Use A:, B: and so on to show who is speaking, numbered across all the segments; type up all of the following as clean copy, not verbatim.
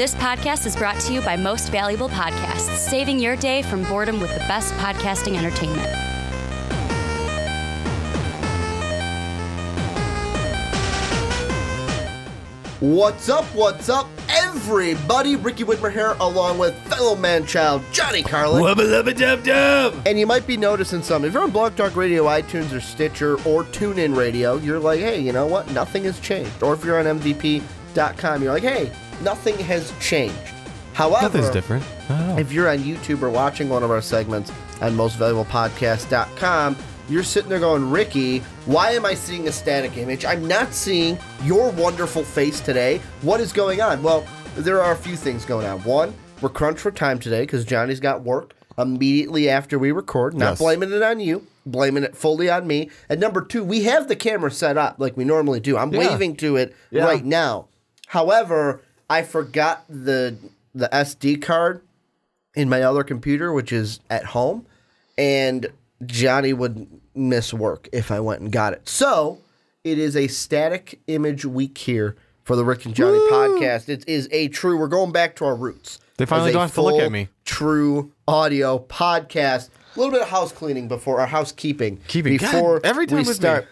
A: This podcast is brought to you by Most Valuable Podcasts, saving your day from boredom with the best podcasting entertainment.
B: What's up, everybody? Ricky Widmer here, along with fellow man-child Johnny Karlic.
C: Wubba-lubba-dub-dub!
B: And you might be noticing something. If you're on Blog Talk Radio, iTunes, or Stitcher, or TuneIn Radio, you're like, hey, you know what? Nothing has changed. Or if you're on MVP.com, you're like, hey, nothing has changed. However,
C: nothing's different.
B: If you're on YouTube or watching one of our segments on mostvaluablepodcast.com, you're sitting there going, Ricky, why am I seeing a static image? I'm not seeing your wonderful face today. What is going on? Well, there are a few things going on. One, we're crunched for time today because Johnny's got work immediately after we record. Not blaming it on you, blaming it fully on me. And number two, we have the camera set up like we normally do. I'm waving to it right now. However, I forgot the SD card in my other computer, which is at home, and Johnny would miss work if I went and got it. So it is a static image week here for the Rick and Johnny podcast. It is a true, we're going back to our roots.
C: They finally don't have to look at me.
B: True audio podcast. A little bit of house cleaning before our housekeeping.
C: Before every time we start.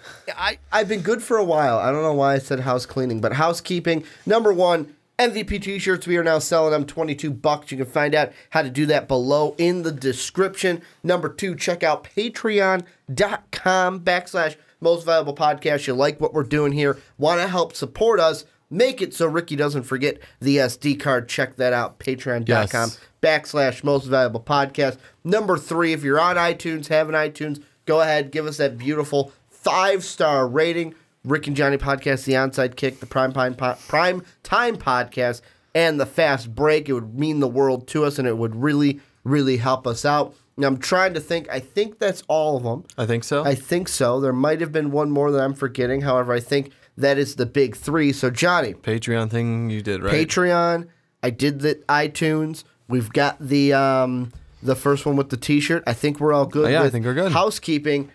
B: I've been good for a while. I don't know why I said house cleaning, but housekeeping. Number one, MVP t-shirts. We are now selling them $22. You can find out how to do that below in the description. Number two, check out patreon.com/mostvaluablepodcast. You like what we're doing here, want to help support us, make it so Ricky doesn't forget the SD card. Check that out, patreon.com/mostvaluablepodcast. Number three, if you're on iTunes, have an iTunes, go ahead, give us that beautiful 5-star rating. Rick and Johnny Podcast, The Onside Kick, the Prime Time Podcast, and the Fast Break. It would mean the world to us, and it would really, really help us out. Now, I'm trying to think. I think that's all of them.
C: I think so.
B: I think so. There might have been one more that I'm forgetting. However, I think that is the big three. So, Johnny.
C: Patreon thing you did, right?
B: Patreon. I did the iTunes. We've got the first one with the T-shirt. I think we're all good.
C: I think we're good.
B: Housekeeping.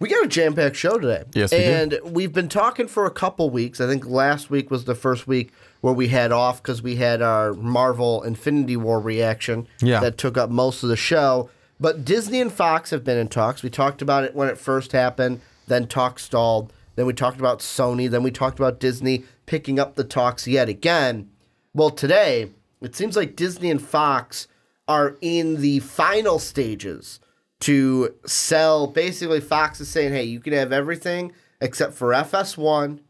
B: We got a jam-packed show today.
C: Yes, we do.
B: And we've been talking for a couple weeks. I think last week was the first week where we had off because we had our Marvel Infinity War reaction that took up most of the show. But Disney and Fox have been in talks. We talked about it when it first happened. Then talk stalled. Then we talked about Sony. Then we talked about Disney picking up the talks yet again. Well, today, it seems like Disney and Fox are in the final stages to sell. Basically, Fox is saying, hey, you can have everything except for FS1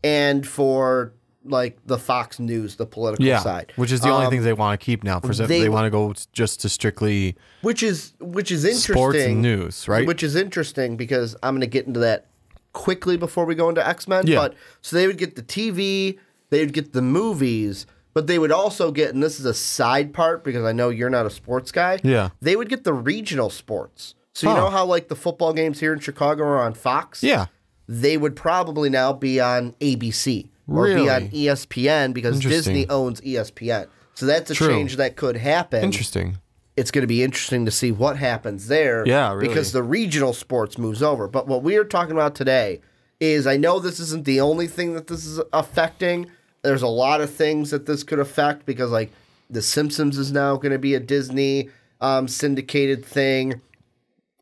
B: and for like the Fox News, the political side.
C: Which is the only things they want to keep now. They want to go just to strictly
B: which is interesting.
C: Sports and news, right?
B: Which is interesting because I'm going to get into that quickly before we go into X-Men.
C: Yeah.
B: But so they would get the TV, they would get the movies, but they would also get, and this is a side part because I know you're not a sports guy.
C: Yeah.
B: They would get the regional sports. So you know how like the football games here in Chicago are on Fox?
C: Yeah.
B: They would probably now be on ABC or be on ESPN because Disney owns ESPN. So that's a change that could happen.
C: Interesting.
B: It's going to be interesting to see what happens there.
C: Yeah, really.
B: Because the regional sports moves over. But what we are talking about today is, I know this isn't the only thing that this is affecting. There's a lot of things that this could affect because, like, The Simpsons is now going to be a Disney syndicated thing.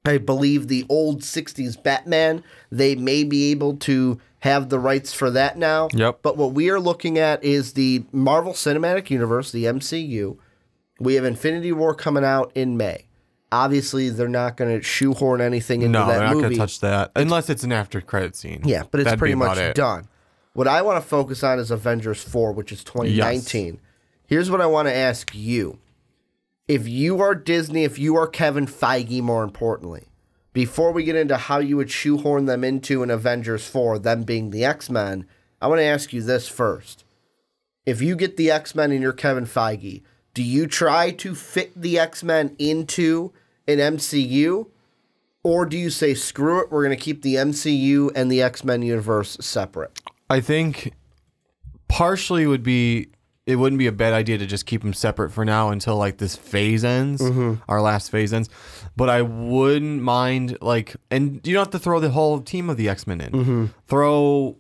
B: I believe the old 60s Batman, they may be able to have the rights for that now.
C: Yep.
B: But what we are looking at is the Marvel Cinematic Universe, the MCU. We have Infinity War coming out in May. Obviously, they're not going to shoehorn anything into that movie.
C: No, they're not going to touch that unless it's an after-credit scene.
B: Yeah, but it's pretty much done. What I want to focus on is Avengers 4, which is 2019. Yes. Here's what I want to ask you. If you are Disney, if you are Kevin Feige, more importantly, before we get into how you would shoehorn them into an Avengers 4, them being the X-Men, I want to ask you this first. If you get the X-Men and you're Kevin Feige, do you try to fit the X-Men into an MCU? Or do you say, screw it, we're going to keep the MCU and the X-Men universe separate?
C: I think partially it wouldn't be a bad idea to just keep them separate for now until like this phase ends, our last phase ends. But I wouldn't mind and you don't have to throw the whole team of the X-Men in. Throw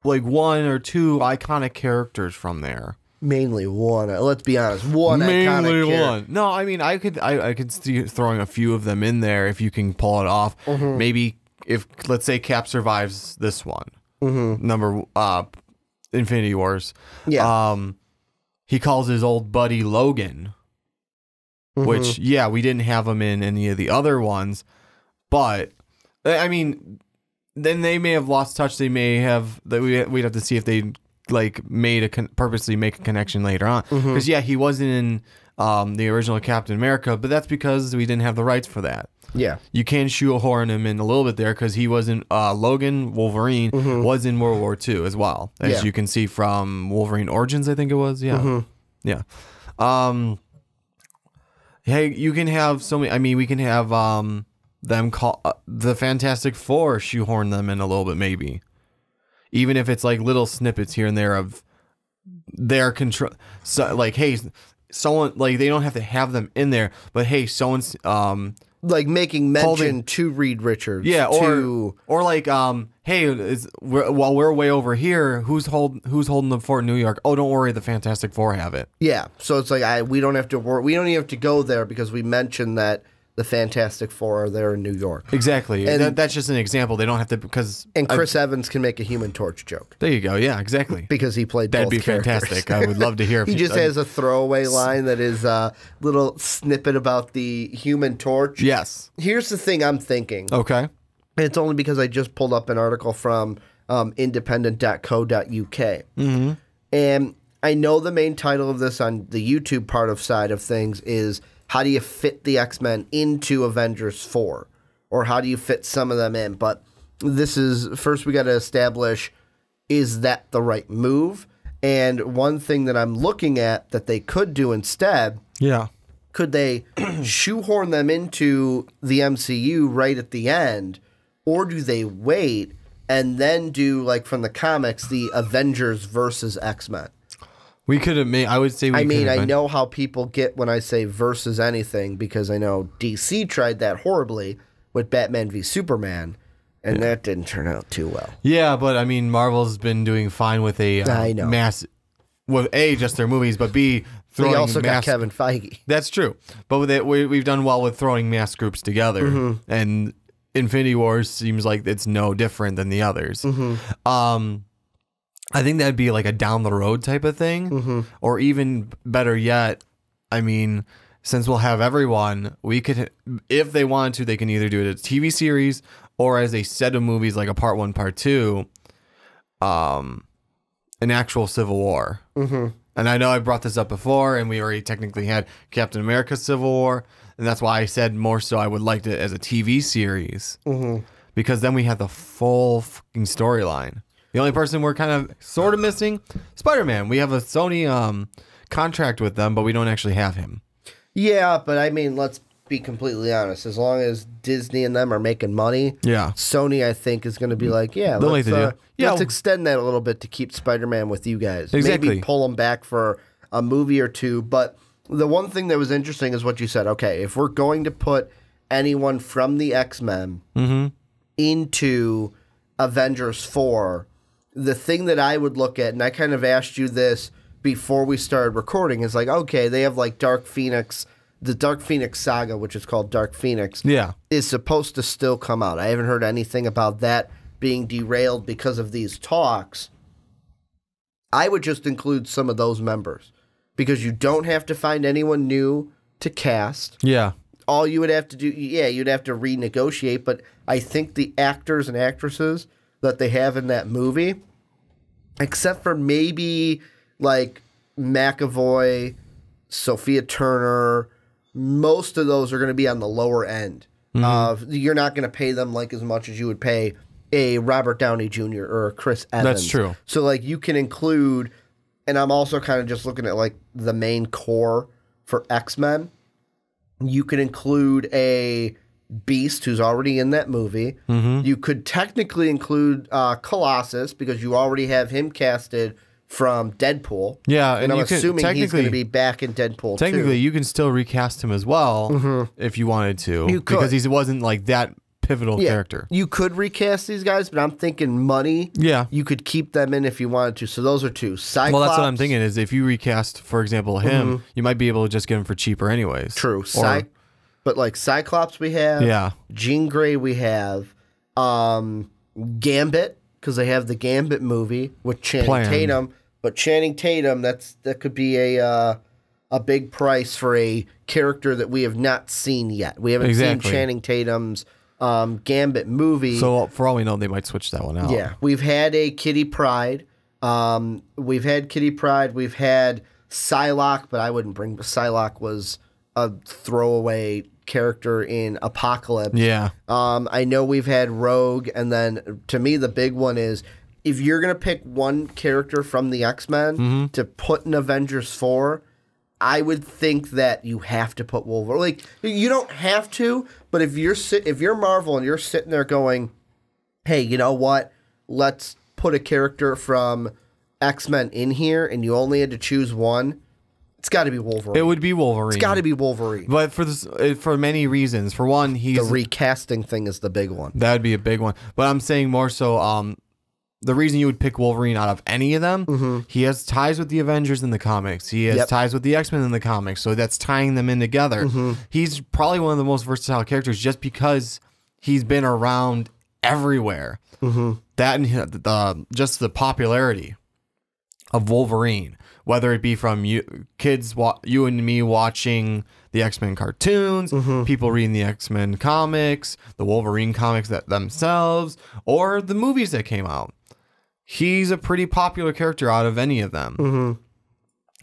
C: like one or two iconic characters from there.
B: Mainly one. Let's be honest, one iconic character.
C: One. No, I mean I could see throwing a few of them in there if you can pull it off. Maybe if let's say Cap survives this one, Infinity Wars.
B: Yeah.
C: He calls his old buddy Logan, which we didn't have him in any of the other ones, but I mean, then they may have lost touch. They may have we'd have to see if they like purposely make a connection later on, because he wasn't in the original Captain America, but that's because we didn't have the rights for that.
B: Yeah,
C: you can shoehorn him in a little bit there because he wasn't Logan Wolverine was in World War II as well, as you can see from Wolverine Origins, I think it was. Hey, you can have so many. I mean, we can have them call the Fantastic Four, shoehorn them in a little bit, maybe. Even if it's like little snippets here and there of their control, so like, hey, someone like they don't have to have them in there, but hey, someone's
B: like making mention to Reed Richards,
C: or like hey, while we're way over here, who's holding the fort in New York? Oh, don't worry, the Fantastic Four have it.
B: Yeah, so it's like we don't have to worry, we don't even have to go there because we mentioned that the Fantastic Four are there in New York.
C: Exactly. And that's just an example. They don't have to because...
B: And Chris Evans can make a Human Torch joke.
C: There you go. Yeah, exactly.
B: Because he played both characters.
C: That'd be fantastic. I would love to hear.
B: He just has a throwaway line that is a little snippet about the Human Torch.
C: Yes.
B: Here's the thing I'm thinking.
C: Okay.
B: And it's only because I just pulled up an article from independent.co.uk. And I know the main title of this on the YouTube part of side of things is... How do you fit the X-Men into Avengers 4? Or how do you fit some of them in? But this is, first we got to establish, is that the right move? And one thing that I'm looking at that they could do instead, could they shoehorn them into the MCU right at the end? Or do they wait and then do, like from the comics, the Avengers versus X-Men?
C: We could have made. I would say. I
B: know how people get when I say versus anything because I know DC tried that horribly with Batman v Superman, and that didn't turn out too well.
C: Yeah, but I mean, Marvel's been doing fine with a mass, with A, just their movies, but B, throwing.
B: They also got Kevin Feige.
C: That's true, but we've done well with throwing mass groups together, and Infinity Wars seems like it's no different than the others. I think that'd be like a down the road type of thing, or even better yet, I mean, since we'll have everyone, we could, if they wanted to, they can either do it as a TV series or as a set of movies, like a part 1, part 2, an actual Civil War. And I know I brought this up before, and we already technically had Captain America Civil War, and that's why I said more so I would like it as a TV series, because then we have the full fucking storyline. The only person we're kind of sort of missing, Spider-Man. We have a Sony contract with them, but we don't actually have him.
B: Yeah, but I mean, let's be completely honest. As long as Disney and them are making money, Sony, I think, is going to be like, let's extend that a little bit to keep Spider-Man with you guys.
C: Exactly.
B: Maybe pull them back for a movie or two. But the one thing that was interesting is what you said. Okay, if we're going to put anyone from the X-Men into Avengers 4... The thing that I would look at, and I kind of asked you this before we started recording, is like, okay, they have like Dark Phoenix, the Dark Phoenix saga, which is called Dark Phoenix, is supposed to still come out. I haven't heard anything about that being derailed because of these talks. I would just include some of those members because you don't have to find anyone new to cast. All you would have to do, you'd have to renegotiate, but I think the actors and actresses that they have in that movie, except for maybe like McAvoy, Sophia Turner, most of those are going to be on the lower end. You're not going to pay them like as much as you would pay a Robert Downey Jr. or a Chris Evans.
C: That's true.
B: So like you can include, and I'm also kind of just looking at like the main core for X-Men. You can include a Beast, who's already in that movie. You could technically include Colossus because you already have him casted from Deadpool. And I'm assuming he's going to be back in Deadpool.
C: Technically, you can still recast him as well if you wanted to, because he wasn't like that pivotal character.
B: You could recast these guys, but I'm thinking money.
C: Yeah.
B: You could keep them in if you wanted to. So those are two. Cyclops.
C: Well, that's what I'm thinking is if you recast, for example, him, you might be able to just get him for cheaper anyways.
B: True.
C: Or,
B: but like Cyclops we have.
C: Yeah.
B: Jean Grey we have. Gambit, because they have the Gambit movie with Channing Tatum. But Channing Tatum, that could be a big price for a character that we have not seen yet. We haven't seen Channing Tatum's Gambit movie.
C: So for all we know, they might switch that one out.
B: Yeah. We've had a Kitty Pryde. We've had Psylocke, but I wouldn't bring... Psylocke was a throwaway character in Apocalypse.
C: Yeah.
B: I know we've had Rogue, and then to me the big one is if you're going to pick one character from the X-Men to put in Avengers 4, I would think that you have to put Wolverine. Like, you don't have to, but if you're Marvel and you're sitting there going, hey, you know what? Let's put a character from X-Men in here, and you only had to choose one, it's got to be Wolverine.
C: It would be Wolverine.
B: It's got to be Wolverine.
C: But for many reasons. For one, the
B: recasting thing is the big one.
C: That would be a big one. But I'm saying more so, the reason you would pick Wolverine out of any of them, he has ties with the Avengers in the comics. He has ties with the X-Men in the comics. So that's tying them in together. He's probably one of the most versatile characters just because he's been around everywhere. That and just the popularity of Wolverine, whether it be from kids, you and me watching the X-Men cartoons, people reading the X-Men comics, the Wolverine comics themselves, or the movies that came out. He's a pretty popular character out of any of them.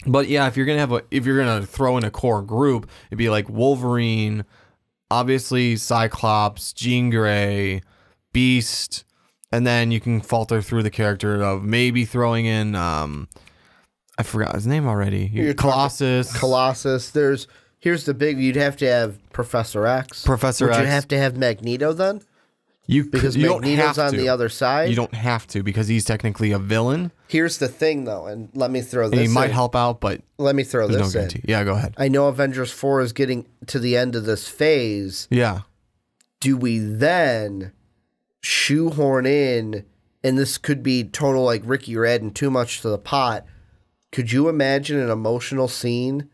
C: But yeah, if you're gonna throw in a core group, it'd be like Wolverine, obviously Cyclops, Jean Grey, Beast, and then you can falter through the character of maybe throwing in I forgot his name already. Colossus. Here's the big. You'd have to have Professor X. Would you have to have Magneto then? Because Magneto's on the other side. You don't have to because he's technically a villain.
B: Here's the thing, though, and let me throw this.
C: And he might help out, but
B: let me throw this in.
C: Yeah, go ahead.
B: I know Avengers 4 is getting to the end of this phase.
C: Yeah.
B: Do we then shoehorn in? And this could be total like Ricky, you're adding too much to the pot. Could you imagine an emotional scene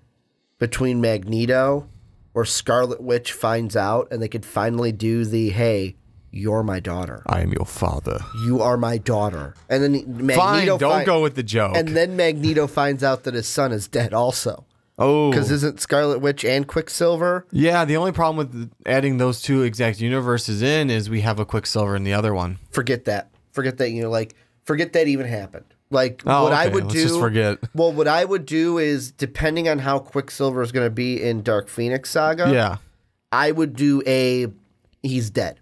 B: between Magneto or Scarlet Witch finds out and they could finally do the, hey, you're my daughter.
C: I am your father.
B: You are my daughter. And then Magneto...
C: Fine, don't go with the joke.
B: And then Magneto finds out that his son is dead also.
C: Oh.
B: Because isn't Scarlet Witch and Quicksilver?
C: Yeah, the only problem with adding those two exact universes in is we have a Quicksilver in the other one.
B: Forget that. Forget that even happened. Like,
C: I would do... just forget.
B: Well, what I would do is, depending on how Quicksilver is going to be in Dark Phoenix Saga, I would do he's dead.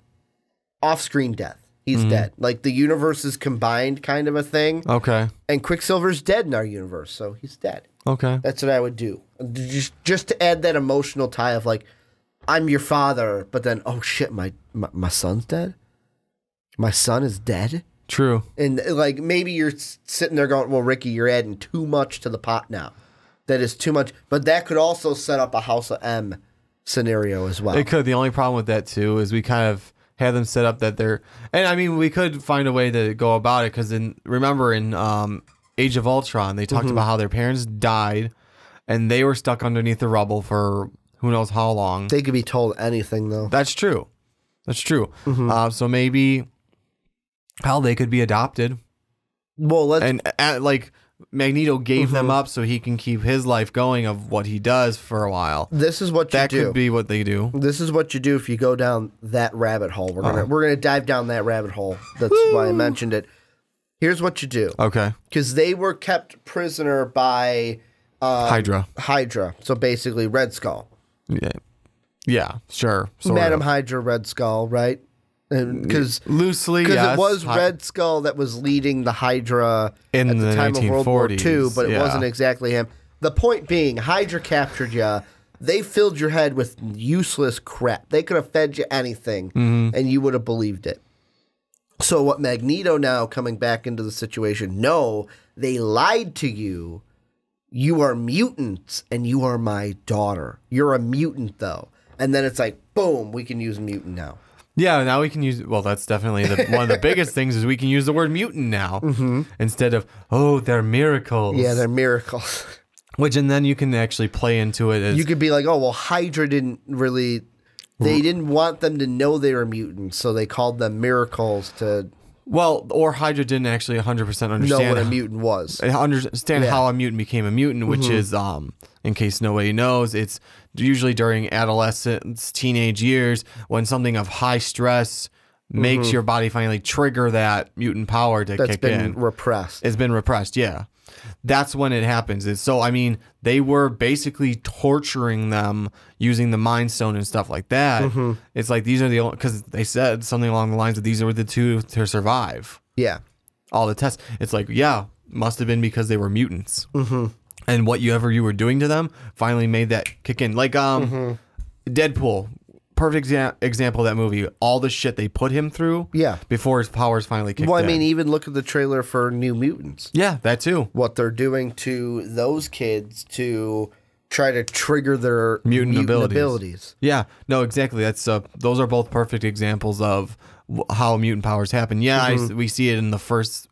B: Off-screen death. He's dead. Like, the universes combined kind of a thing.
C: Okay.
B: And Quicksilver's dead in our universe, so he's dead.
C: Okay.
B: That's what I would do. Just to add that emotional tie of, like, I'm your father, but then, oh, shit, my son's dead? My son is dead?
C: True.
B: And like maybe you're sitting there going, well, Ricky, you're adding too much to the pot now. That is too much. But that could also set up a House of M scenario as well.
C: It could. The only problem with that, too, is we kind of have them set up that they're... And, I mean, we could find a way to go about it because remember in Age of Ultron, they talked about how their parents died and they were stuck underneath the rubble for who knows how long.
B: They could be told anything, though.
C: That's true. That's true. So maybe... Hell, they could be adopted.
B: Well,
C: like Magneto gave them up so he can keep his life going of what he does for a while.
B: This is what you do.
C: That could be what they do.
B: This is what you do if you go down that rabbit hole. We're gonna dive down that rabbit hole. That's why I mentioned it. Here's what you do.
C: Okay.
B: Because they were kept prisoner by
C: Hydra.
B: So basically, Red Skull.
C: Yeah. Sure.
B: Madam Hydra, Red Skull, right? Because
C: loosely,
B: it was Red Skull that was leading the Hydra
C: in
B: at the time
C: 1940s,
B: of World War II, but it wasn't exactly him. The point being, Hydra captured you. They filled your head with useless crap. They could have fed you anything, and you would have believed it. So what Magneto now coming back into the situation, no, they lied to you. You are mutants, and you are my daughter. You're a mutant, though. And then it's like, boom, we can use mutant now.
C: Yeah, now we can use. Well, that's definitely one of the biggest things is we can use the word mutant now instead of they're miracles.
B: Yeah, they're miracles.
C: Which and then you can actually play into it as
B: You could be like, oh well, Hydra didn't really. They didn't want them to know they were mutants, so they called them miracles to.
C: Well, or Hydra didn't actually 100% understand
B: know what a mutant was.
C: Understand how a mutant became a mutant, which is, in case nobody knows, it's usually during adolescence, teenage years, when something of high stress makes your body finally trigger that mutant power to kick in.
B: That's been repressed.
C: It's been repressed, yeah. That's when it happens. So, I mean, they were basically torturing them using the Mind Stone and stuff like that. It's like these are the only, because they said something along the lines of these were the two to survive.
B: Yeah.
C: All the tests. It's like, yeah, must have been because they were mutants. And whatever you were doing to them finally made that kick in. Like Deadpool. Perfect example of that movie. All the shit they put him through before his powers finally kicked in.
B: Well, I mean, even look at the trailer for New Mutants.
C: Yeah, that too.
B: What they're doing to those kids to try to trigger their
C: mutant abilities. Yeah, no, exactly. That's those are both perfect examples of how mutant powers happen. Yeah, we see it in the first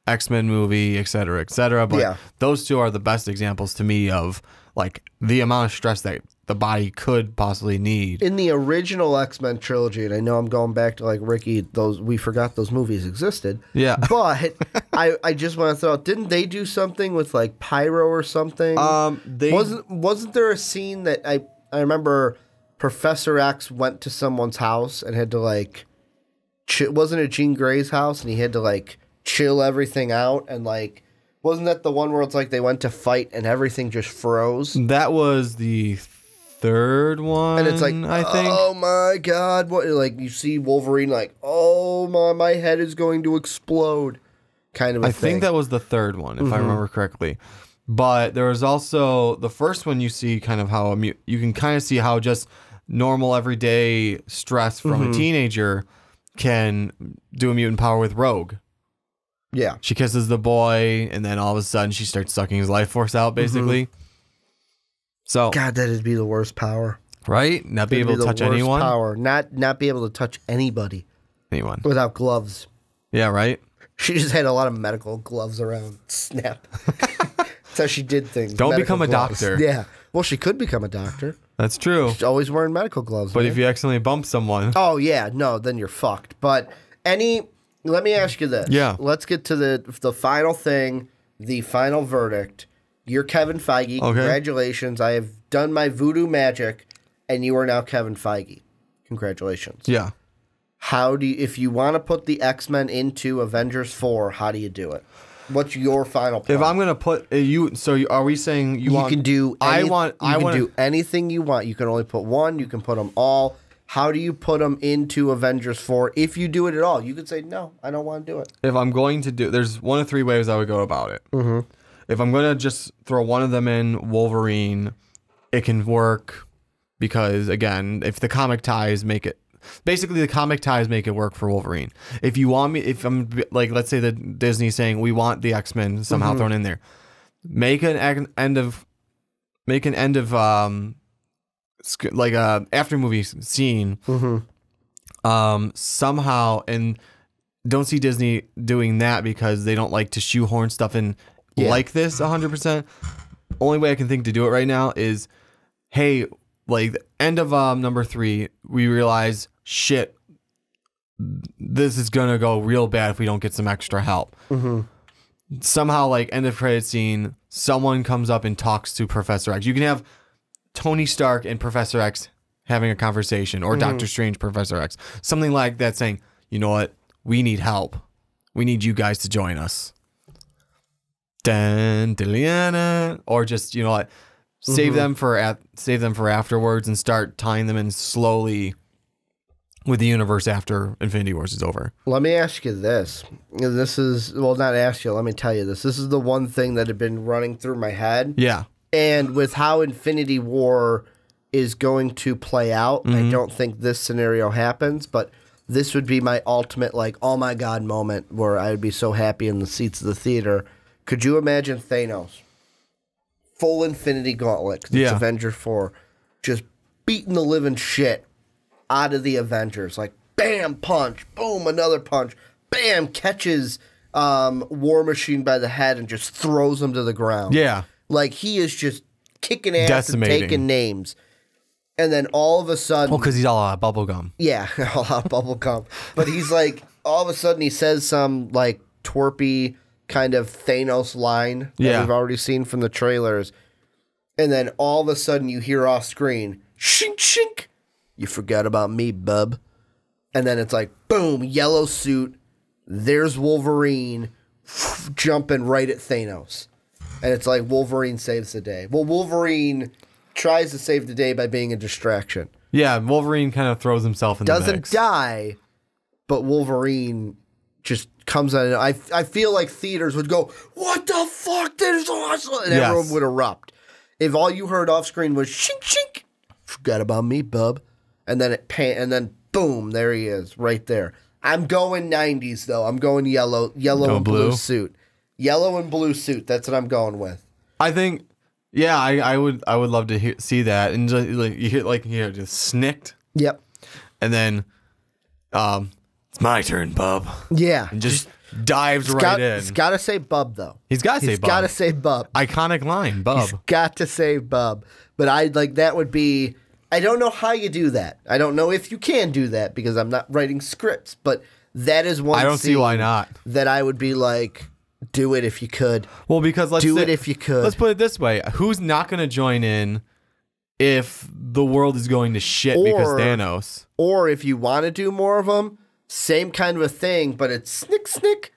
C: X-Men movie, et cetera, but those two are the best examples to me of like the amount of stress that the body could possibly need.
B: In the original X-Men trilogy, and I know I'm going back to like Ricky, we forgot those movies existed.
C: Yeah.
B: But I just want to throw out, didn't they do something with like pyro or something? Wasn't there a scene that I remember Professor X went to someone's house and had to like wasn't it Jean Grey's house and he had to like chill everything out and like wasn't that the one where it's like they went to fight and everything just froze?
C: That was the third one,
B: and it's like,
C: I think.
B: Oh my god! What? Like you see Wolverine, like, oh my head is going to explode, kind of. I
C: think that was the third one, if I remember correctly. But there was also the first one. You see kind of how you can kind of see how just normal everyday stress from a teenager can do a mutant power with Rogue.
B: Yeah,
C: she kisses the boy, and then all of a sudden she starts sucking his life force out, basically. So
B: God, that'd be the worst power,
C: right? Not be able to touch anyone.
B: Power, not be able to touch anybody,
C: anyone
B: without gloves.
C: Yeah, right.
B: She just had a lot of medical gloves around. Snap. That's how she did things.
C: Don't become a doctor.
B: Yeah. Well, she could become a doctor.
C: That's true.
B: She's always wearing medical gloves.
C: But if you accidentally bump someone,
B: oh yeah, no, then you're fucked. But let me ask you this.
C: Yeah.
B: Let's get to the final thing, the final verdict. You're Kevin Feige. Okay. Congratulations. I have done my voodoo magic, and you are now Kevin Feige. Congratulations.
C: Yeah.
B: How do you, if you want to put the X-Men into Avengers 4, how do you do it? What's your final plan?
C: If I'm going to put are we saying you want...
B: can do do anything you want. You can only put one. You can put them all. How do you put them into Avengers 4 if you do it at all? You could say, no, I don't want to do it.
C: If I'm going to do... There's one of three ways I would go about it. If I'm going to just throw one of them in, Wolverine, it can work because, again, if the comic ties make it... Basically, the comic ties make it work for Wolverine. If you want me... If I'm... Like, let's say that Disney's saying, we want the X-Men somehow thrown in there. Make an end of... like a after movie scene somehow, and don't see Disney doing that because they don't like to shoehorn stuff in like this 100%. Only way I can think to do it right now is, hey, like the end of number 3, we realize shit, this is gonna go real bad if we don't get some extra help. Somehow, like end of credit scene, someone comes up and talks to Professor X. You can have Tony Stark and Professor X having a conversation, or Doctor Strange, Professor X, something like that, saying, you know what, we need help. We need you guys to join us. Or just, you know what, save them for afterwards and start tying them in slowly with the universe after Infinity Wars is over.
B: Let me ask you this. This is, well, not ask you, let me tell you this. This is the one thing that had been running through my head.
C: Yeah.
B: And with how Infinity War is going to play out, I don't think this scenario happens, but this would be my ultimate, like, oh my God moment where I would be so happy in the seats of the theater. Could you imagine Thanos, full Infinity Gauntlet, 'cause it's Avengers 4, just beating the living shit out of the Avengers, like bam, punch, boom, another punch, bam, catches War Machine by the head and just throws him to the ground.
C: Yeah.
B: Like, he is just kicking ass
C: Decimating.
B: and taking names. And then all of a sudden...
C: Well, because he's all out of bubble gum.
B: Yeah, a lot of bubble gum. But he's like, all of a sudden he says some like twerpy kind of Thanos line that we've already seen from the trailers. And then all of a sudden you hear off screen, shink, shink. You forgot about me, bub. And then it's like, boom, yellow suit. There's Wolverine jumping right at Thanos. And it's like Wolverine saves the day. Well, Wolverine tries to save the day by being a distraction.
C: Yeah, Wolverine kind of throws himself in the mix.
B: Doesn't die, but Wolverine just comes out. I feel like theaters would go, what the fuck? That is awesome. And everyone would erupt. If all you heard off screen was shink, shink, forgot about me, bub. And then and then boom, there he is, right there. I'm going 90s, though. I'm going yellow and blue suit. Yellow and blue suit. That's what I'm going with.
C: I think... Yeah, I would love to see that, and just, like you hear just snicked.
B: Yep.
C: And then, it's my turn, bub.
B: Yeah.
C: And just dives right in.
B: He's got to say bub though.
C: He's got to say bub.
B: He's got to say bub.
C: Iconic line, bub.
B: He's got to say bub. But that would be. I don't know how you do that. I don't know if you can do that because I'm not writing scripts. But that is one.
C: I don't see why not.
B: That I would be like. Do it if you could.
C: Well, because let's
B: do it if you could.
C: Let's put it this way: who's not going to join in if the world is going to shit because Thanos?
B: Or if you want to do more of them, same kind of a thing, but it's snick snick.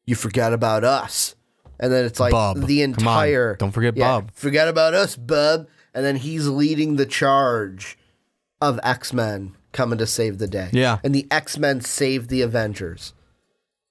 B: You forgot about us, and then it's like
C: Bub.
B: the entire.
C: Don't forget Bub.
B: Forgot about us, bub. And then he's leading the charge of X-Men coming to save the day.
C: Yeah,
B: and the X-Men save the Avengers.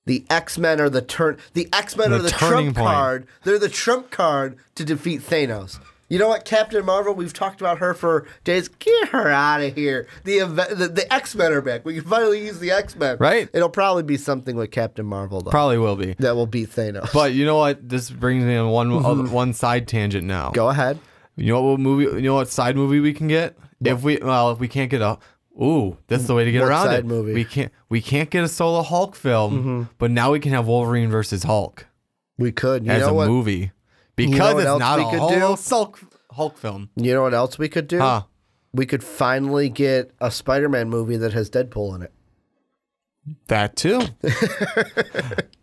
B: The X-Men are the Trump card. They're the trump card to defeat Thanos. You know what, Captain Marvel? We've talked about her for days. Get her out of here. The X-Men are back. We can finally use the X-Men.
C: Right.
B: It'll probably be something with Captain Marvel, though.
C: Probably will be.
B: That will beat Thanos.
C: But you know what? This brings me on one side tangent now.
B: Go ahead.
C: You know what movie? You know what side movie we can get? If we can't get a. Ooh, that's the way to get around it.
B: Movie?
C: We can't get a solo Hulk film, but now we can have Wolverine versus Hulk.
B: We could
C: as a movie because it's not a whole Hulk film.
B: You know what else we could do?
C: Huh?
B: We could finally get a Spider-Man movie that has Deadpool in it.
C: That too.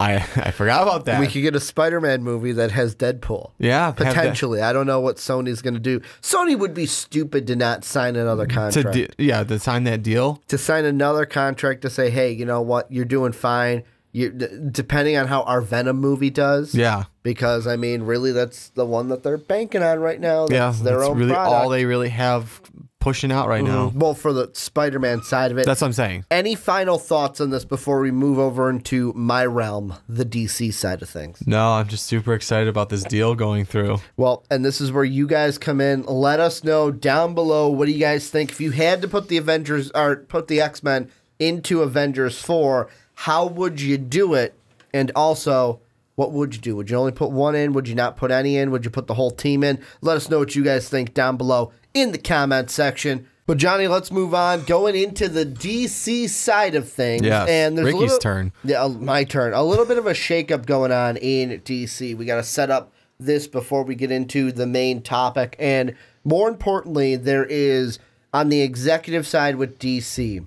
C: I forgot about that.
B: We could get a Spider-Man movie that has Deadpool.
C: Yeah,
B: potentially. I don't know what Sony's going to do. Sony would be stupid to not sign another contract.
C: To sign that deal.
B: To sign another contract to say, hey, you know what? You're doing fine. Depending on how our Venom movie does.
C: Yeah.
B: Because, I mean, really, that's the one that they're banking on right now. That's their own
C: really
B: product.
C: all they really have pushing out right now.
B: Well, for the Spider-Man side of it.
C: That's what I'm saying.
B: Any final thoughts on this before we move over into my realm, the DC side of things?
C: No, I'm just super excited about this deal going through.
B: Well, and this is where you guys come in. Let us know down below, what do you guys think? If you had to put the Avengers or put the X-Men into Avengers 4, how would you do it? And also, what would you do? Would you only put one in? Would you not put any in? Would you put the whole team in? Let us know what you guys think down below in the comment section. But Johnny, let's move on. Going into the DC side of things.
C: Yeah,
B: and there's
C: Ricky's turn.
B: Yeah, my turn. A little bit of a shakeup going on in DC. We got to set up this before we get into the main topic. And more importantly, there is, on the executive side with DC,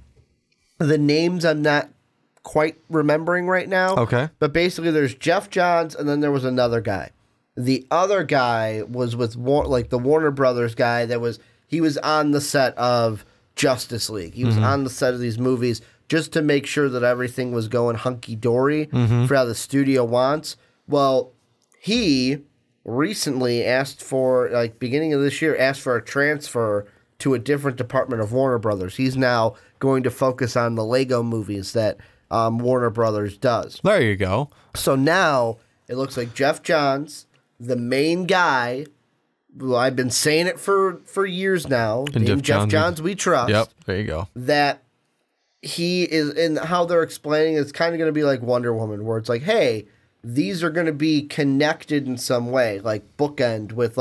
B: the names I'm not quite remembering right now.
C: Okay.
B: But basically there's Jeff Johns and then there was another guy. The other guy was with the Warner Brothers guy he was on the set of Justice League. He was on the set of these movies just to make sure that everything was going hunky-dory for how the studio wants. Well, he recently asked for, beginning of this year, asked for a transfer to a different department of Warner Brothers. He's now going to focus on the Lego movies that Warner Brothers does.
C: There you go.
B: So now it looks like Jeff Johns, the main guy, well, I've been saying it for years now,
C: and
B: Jeff Johns we trust.
C: Yep, there you go.
B: That he is, and how they're explaining it's kind of going to be like Wonder Woman, where it's like, hey, these are going to be connected in some way, like bookend with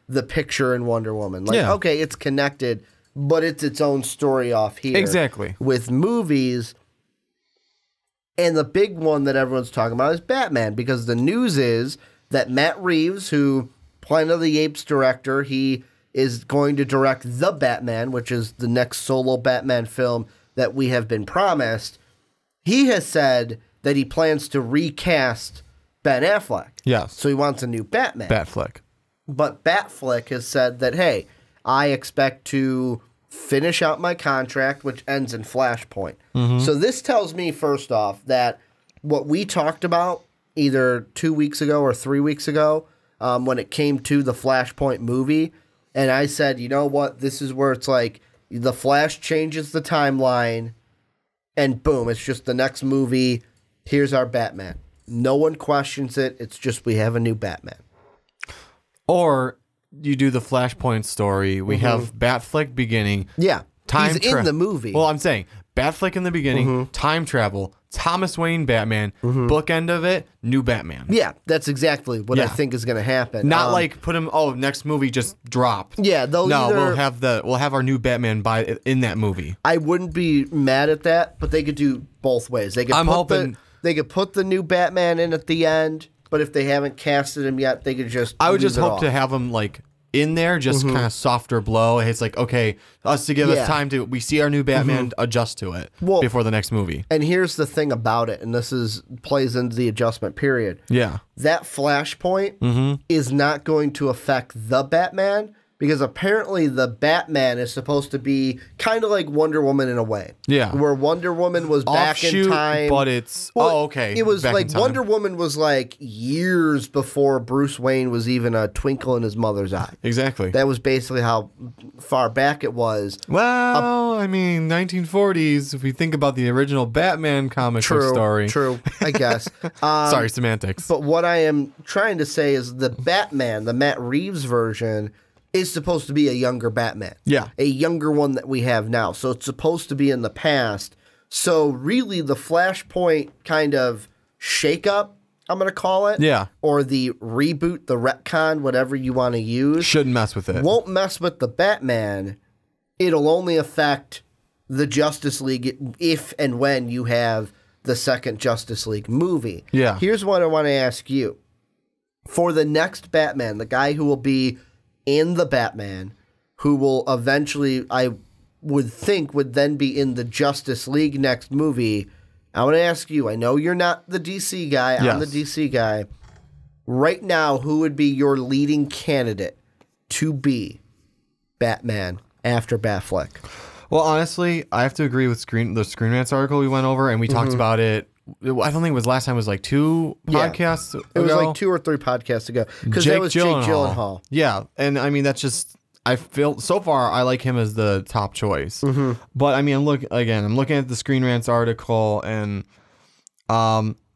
B: the picture in Wonder Woman. Okay, it's connected, but it's its own story off here.
C: Exactly.
B: With movies, and the big one that everyone's talking about is Batman, because the news is that Matt Reeves, who Planet of the Apes director, he is going to direct The Batman, which is the next solo Batman film that we have been promised. He has said that he plans to recast Ben Affleck.
C: Yes.
B: So he wants a new Batman.
C: Batfleck.
B: But Batfleck has said that, hey, I expect to finish out my contract, which ends in Flashpoint. So this tells me, first off, that what we talked about either 2 weeks ago or 3 weeks ago when it came to the Flashpoint movie, and I said, you know what, this is where it's like the Flash changes the timeline, and boom, it's just the next movie. Here's our Batman. No one questions it. It's just we have a new Batman.
C: Or you do the Flashpoint story. We have Batfleck beginning.
B: Yeah. He's in the movie.
C: Well, I'm saying Batfleck in the beginning, time travel, Thomas Wayne Batman, bookend of it, new Batman.
B: Yeah, that's exactly what I think is going to happen.
C: Not like put him. Oh, next movie just drop.
B: Yeah, they'll either,
C: we'll have our new Batman in that movie.
B: I wouldn't be mad at that, but they could do both ways. They could they could put the new Batman in at the end, but if they haven't casted him yet, they could just.
C: I would just hope to have him like in there, just kind of softer blow. It's like, okay, us to give us time to, we see our new Batman, adjust to it before the next movie.
B: And here's the thing about it, and this plays into the adjustment period.
C: Yeah.
B: That Flashpoint is not going to affect the Batman, because apparently the Batman is supposed to be kind of like Wonder Woman in a way. Yeah. Where Wonder Woman was back in time.
C: But it's, okay.
B: It was like Wonder Woman was like years before Bruce Wayne was even a twinkle in his mother's eye.
C: Exactly.
B: That was basically how far back it was.
C: Well, I mean, 1940s, if we think about the original Batman comic book story.
B: True, I guess.
C: Sorry, semantics.
B: But what I am trying to say is the Batman, the Matt Reeves version, is supposed to be a younger Batman. Yeah. A younger one that we have now. So it's supposed to be in the past. So really the Flashpoint kind of shakeup, I'm going to call it. Yeah. Or the reboot, the retcon, whatever you want to use.
C: Shouldn't mess with it.
B: Won't mess with the Batman. It'll only affect the Justice League if and when you have the second Justice League movie. Yeah. Here's what I want to ask you. For the next Batman, the guy who will be in the Batman, who will eventually, I would think, would then be in the Justice League next movie. I want to ask you, I know you're not the DC guy, I'm the DC guy. Right now, who would be your leading candidate to be Batman after Batfleck?
C: Well, honestly, I have to agree with the Screen Rants article we went over, and we talked about it. I don't think it was last time. It was like 2 podcasts ago.
B: It was like 2 or 3 podcasts ago. Because that was Jake Gyllenhaal.
C: Yeah. And I mean, that's just, I feel, so far, I like him as the top choice. But I mean, I'm looking at the Screen Rants article, and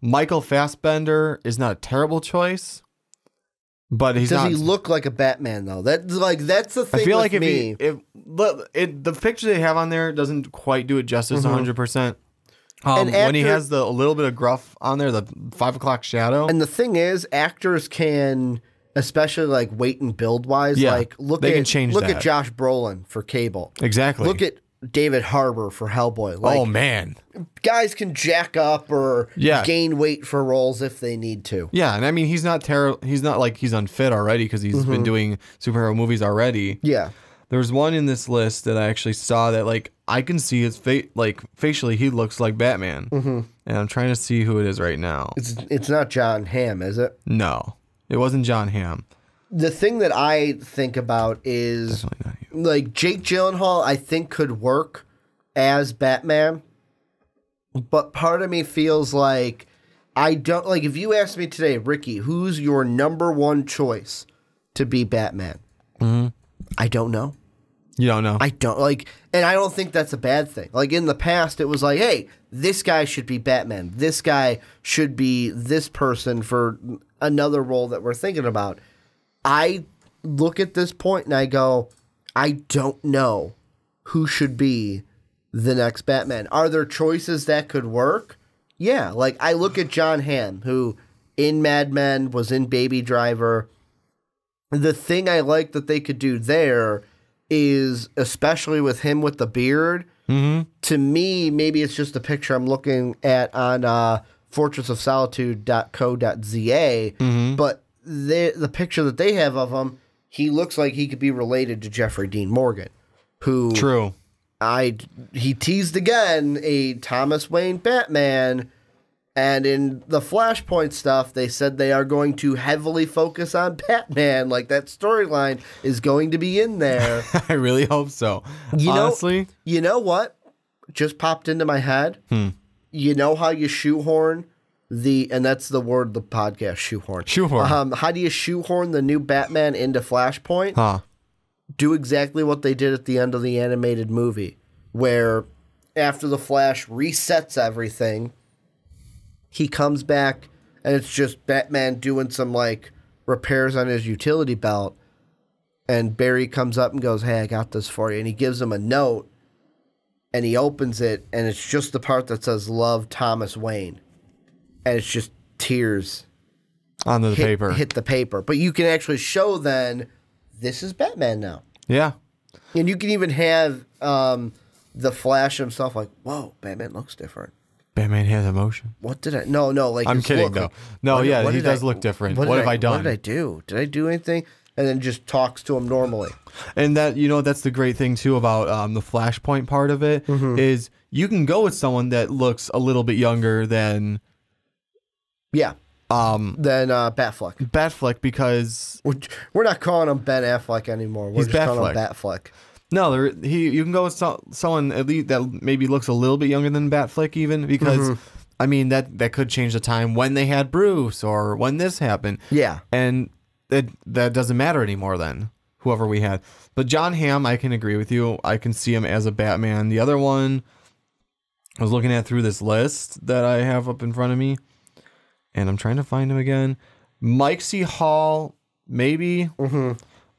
C: Michael Fassbender is not a terrible choice. But he's not.
B: Does he look like a Batman though? That's the thing.
C: I feel like
B: me.
C: The picture they have on there doesn't quite do it justice 100%. When he has a little bit of gruff on there, the 5 o'clock shadow.
B: And the thing is, actors can, especially like weight and build wise, like look at Josh Brolin for Cable.
C: Exactly.
B: Look at David Harbour for Hellboy. Like,
C: oh man,
B: guys can jack up or gain weight for roles if they need to.
C: Yeah, and I mean he's not terrible. He's not like he's unfit already because he's been doing superhero movies already. Yeah. There's one in this list that I actually saw that like I can see his facially he looks like Batman, and I'm trying to see who it is right now.
B: It's not John Hamm, is it?
C: No, it wasn't John Hamm.
B: The thing that I think about is like Jake Gyllenhaal, I think could work as Batman, but part of me feels like I don't like. If you asked me today, Ricky, who's your #1 choice to be Batman? I don't know.
C: You don't know.
B: I don't like, and I don't think that's a bad thing. Like in the past, it was like, hey, this guy should be Batman. This guy should be this person for another role that we're thinking about. I look at this point and I go, I don't know who should be the next Batman. Are there choices that could work? Yeah. Like I look at John Hamm, who in Mad Men was in Baby Driver. The thing I like that they could do there is, especially with him with the beard, to me, maybe it's just a picture I'm looking at on fortressofsolitude.co.za, but the picture that they have of him, he looks like he could be related to Jeffrey Dean Morgan, who
C: True.
B: He teased again a Thomas Wayne Batman, and in the Flashpoint stuff, they said they are going to heavily focus on Batman. Like, that storyline is going to be in there.
C: I really hope so. Honestly.
B: You know what just popped into my head? You know how you shoehorn and that's the word the podcast, shoehorn.
C: Shoehorn.
B: How do you shoehorn the new Batman into Flashpoint?
C: Huh.
B: Do exactly what they did at the end of the animated movie, where after the Flash resets everything, he comes back and it's just Batman doing some like repairs on his utility belt, and Barry comes up and goes, "Hey, I got this for you," and he gives him a note, and he opens it, and it's just the part that says "Love, Thomas Wayne," and it's just tears
C: On the paper.
B: hit the paper, but you can actually show then this is Batman now.
C: Yeah.
B: And you can even have the Flash himself like, whoa, Batman looks different.
C: Batman has emotion.
B: What did I... No, like...
C: I'm kidding,
B: look,
C: though.
B: like,
C: No,
B: what-
C: yeah,
B: what
C: he
B: did
C: does
B: I-
C: look different.
B: What
C: What
B: did
C: have I done?
B: What did I do? Did I do anything? And then just talks to him normally.
C: And that, that's the great thing, too, about the Flashpoint part of it, is you can go with someone that looks a little bit younger than...
B: Yeah. Then Batfleck.
C: Batfleck, because...
B: We're not calling him Ben Affleck anymore. We're
C: He's
B: just calling him
C: Batfleck.
B: Batfleck.
C: No, you can go with someone at least that maybe looks a little bit younger than Batfleck, even, because... I mean, that could change the time when they had Bruce or when this happened.
B: Yeah.
C: And that doesn't matter anymore then, whoever we had. But John Hamm, I can agree with you. I can see him as a Batman. The other one, I was looking at through this list that I have up in front of me, and I'm trying to find him again. Mike C. Hall, maybe.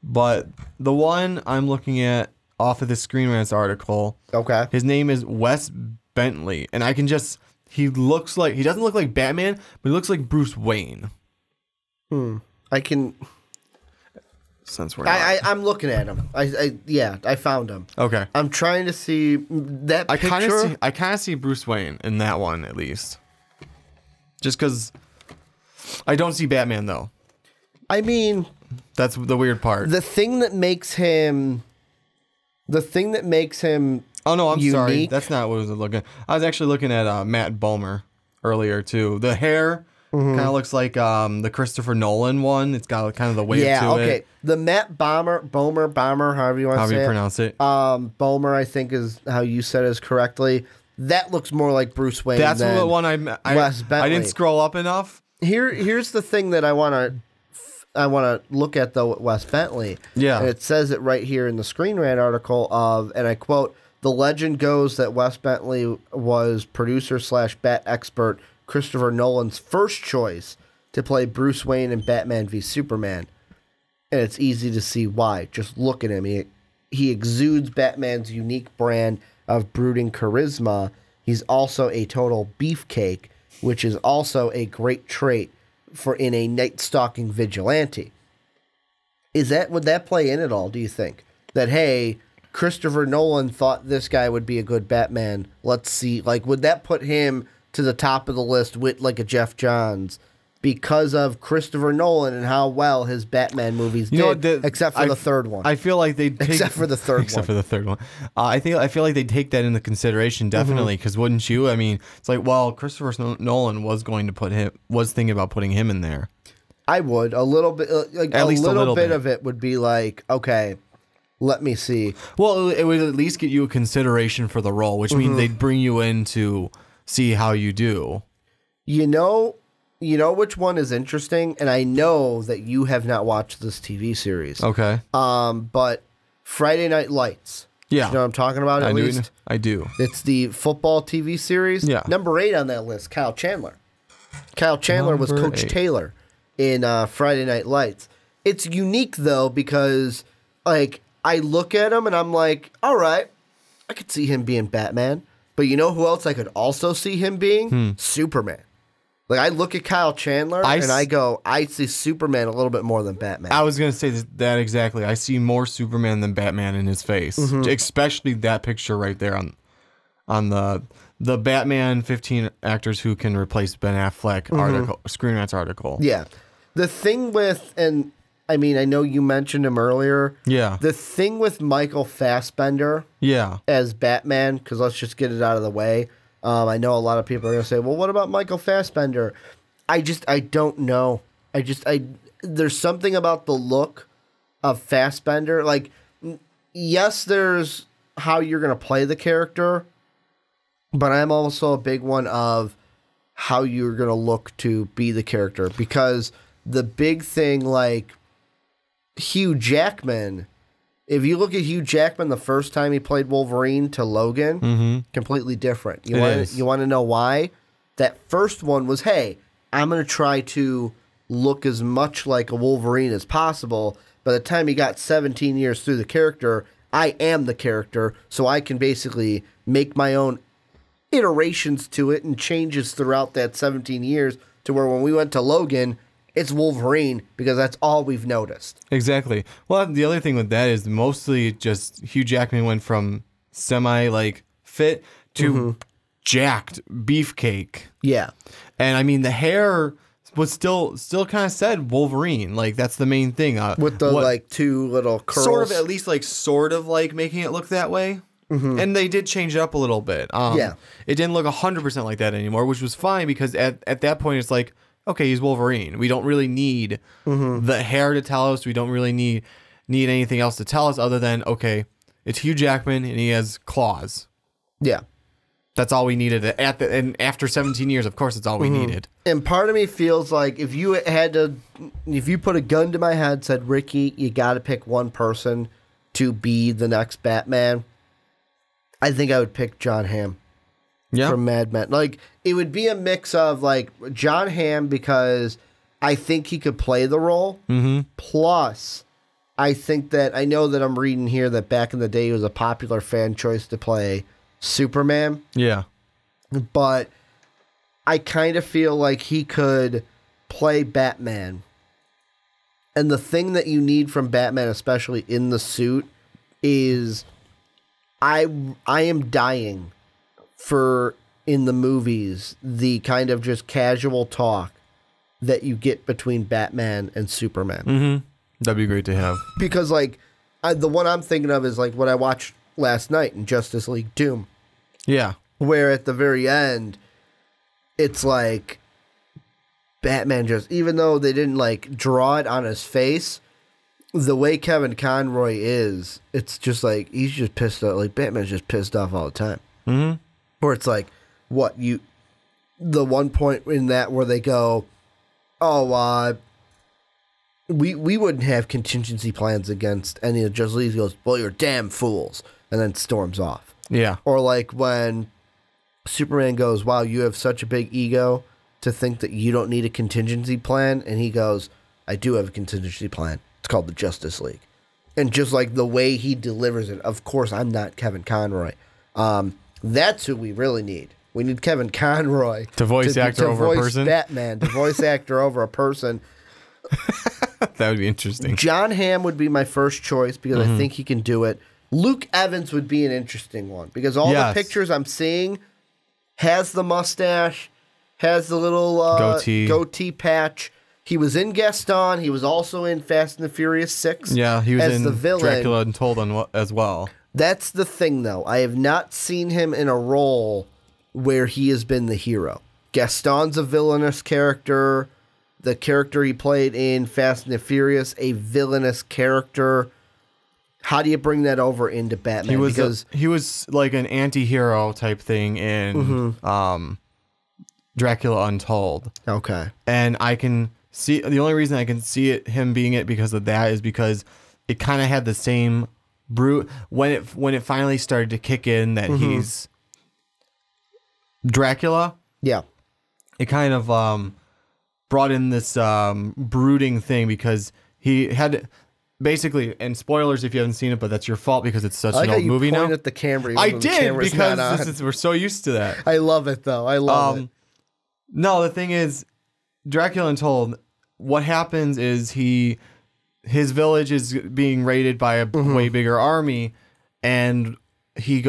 C: But the one I'm looking at off of the Screen Rants article,
B: Okay.
C: his name is Wes Bentley. And I can just... he doesn't look like Batman, but he looks like Bruce Wayne.
B: I can...
C: Since we're
B: I'm looking at him. I found him.
C: okay.
B: I'm trying to see that picture.
C: I kind of see Bruce Wayne in that one at least. Just because I don't see Batman though.
B: I mean,
C: That's the weird part.
B: the thing that makes him.
C: Oh no, I'm sorry.
B: unique.
C: That's not what I was looking. I was actually looking at Matt Bomer earlier too. The hair kind of looks like the Christopher Nolan one. It's got kind of the wave to it.
B: The Matt Bomer, however you want to
C: How
B: say
C: do you
B: it.
C: pronounce it?
B: Bomer, I think is how you said it correctly. That looks more like Bruce Wayne.
C: That's
B: than
C: the one I
B: Wes Bentley.
C: I didn't scroll up enough.
B: Here's the thing that I want to look at though with Wes Bentley.
C: Yeah.
B: And it says it right here in the Screen Rant article of, and I quote, "The legend goes that Wes Bentley was producer/bat expert Christopher Nolan's first choice to play Bruce Wayne in Batman v Superman." And it's easy to see why. Just look at him. He exudes Batman's unique brand of brooding charisma. He's also a total beefcake, which is also a great trait in a night-stalking vigilante. Would that play in at all, do you think? That, hey, Christopher Nolan thought this guy would be a good Batman. Let's see. Like, would that put him to the top of the list with, like, a Jeff Johns because of Christopher Nolan and how well his Batman movies did, except for the third one?
C: I feel like they
B: except for the third
C: except
B: one.
C: for the third one. I feel like they take that into consideration definitely, because wouldn't you? I mean, it's like, well, Christopher Nolan was thinking about putting him in there.
B: I would a little bit,
C: At least a little
B: bit
C: bit
B: of it would be like, okay, let me see.
C: Well, it would at least get you a consideration for the role, which means they'd bring you in to see how you do.
B: You know which one is interesting, and I know that you have not watched this TV series.
C: Okay.
B: But Friday Night Lights.
C: Yeah.
B: You know what I'm talking about? At least
C: I do.
B: it's the football TV series.
C: Yeah.
B: Number 8 on that list, Kyle Chandler. Kyle Chandler was
C: Number
B: Coach
C: 8.
B: Taylor in Friday Night Lights. It's unique though because like I look at him and I'm like, all right, I could see him being Batman. But you know who else I could also see him being? Superman. Like, I look at Kyle Chandler and I go, I see Superman a little bit more than Batman.
C: I was going to say that exactly. I see more Superman than Batman in his face, especially that picture right there on the Batman 15 actors who can replace Ben Affleck article, Screen Rant's article.
B: Yeah. The thing with, and I mean, I know you mentioned him earlier.
C: Yeah.
B: The thing with Michael Fassbender as Batman, because let's just get it out of the way. I know a lot of people are going to say, well, what about Michael Fassbender? I don't know. There's something about the look of Fassbender. Like, yes, there's how you're going to play the character, but I'm also a big one of how you're going to look to be the character. Because the big thing, like Hugh Jackman, if you look at Hugh Jackman the first time he played Wolverine to Logan, completely different. You want to know why? That first one was, hey, I'm going to try to look as much like a Wolverine as possible. By the time he got 17 years through the character, I am the character, so I can basically make my own iterations to it and changes throughout that 17 years to where when we went to Logan, it's Wolverine because that's all we've noticed.
C: Exactly. Well, the other thing with that is mostly just Hugh Jackman went from semi like fit to jacked beefcake.
B: Yeah.
C: And I mean the hair was still kind of said Wolverine. Like that's the main thing.
B: With the like two little curls.
C: Sort of like making it look that way. And they did change it up a little bit. It didn't look 100% like that anymore, which was fine because at that point it's like, okay, he's Wolverine. We don't really need the hair to tell us. We don't really need anything else to tell us other than, okay, it's Hugh Jackman and he has claws.
B: Yeah.
C: That's all we needed. And after 17 years, of course, it's all we needed.
B: And part of me feels like if you put a gun to my head and said, Ricky, you got to pick one person to be the next Batman, I think I would pick John Hamm.
C: Yeah.
B: From Mad Men. Like, it would be a mix of, like, John Hamm because I think he could play the role. Plus, I think that, I know that I'm reading here that back in the day he was a popular fan choice to play Superman.
C: Yeah.
B: But I kind of feel like he could play Batman. And the thing that you need from Batman, especially in the suit, is I am dying for, in the movies, the kind of just casual talk that you get between Batman and Superman.
C: That'd be great to have.
B: Because, like, the one I'm thinking of is, like, what I watched last night in Justice League Doom.
C: Yeah.
B: Where at the very end, it's like Batman just, even though they didn't, like, draw it on his face, the way Kevin Conroy is, it's just like, he's just pissed off. Like, Batman's just pissed off all the time. Where it's like, the one point in that where they go, oh, we wouldn't have contingency plans against any of Justice League. He goes, well, you're damn fools, and then storms off.
C: Yeah.
B: Or like when Superman goes, wow, you have such a big ego to think that you don't need a contingency plan, and he goes, I do have a contingency plan. It's called the Justice League. And just like the way he delivers it, of course, I'm not Kevin Conroy. That's who we really need. We need Kevin Conroy
C: to voice actor over a person.
B: Batman, to voice actor over a person.
C: That would be interesting.
B: John Hamm would be my first choice because I think he can do it. Luke Evans would be an interesting one because all the pictures I'm seeing has the mustache, has the little goatee patch. He was in Gaston. He was also in Fast and the Furious 6.
C: Yeah, he was
B: as
C: in
B: the villain.
C: Dracula Untold as well.
B: That's the thing, though. I have not seen him in a role where he has been the hero. Gaston's a villainous character. The character he played in Fast and the Furious, a villainous character. How do you bring that over into Batman?
C: He was like an anti-hero type thing in Dracula Untold.
B: Okay.
C: And I can see, the only reason I can see him being it because of that is because it kind of had the same brute when it finally started to kick in that he's Dracula.
B: Yeah.
C: It kind of brought in this brooding thing because he had basically, and spoilers if you haven't seen it, but that's your fault because it's such an old movie now.
B: At the camera,
C: I did because we're so used to that.
B: I love it though. I love it.
C: No, the thing is, Dracula Untold, what happens is his village is being raided by a way bigger army, and he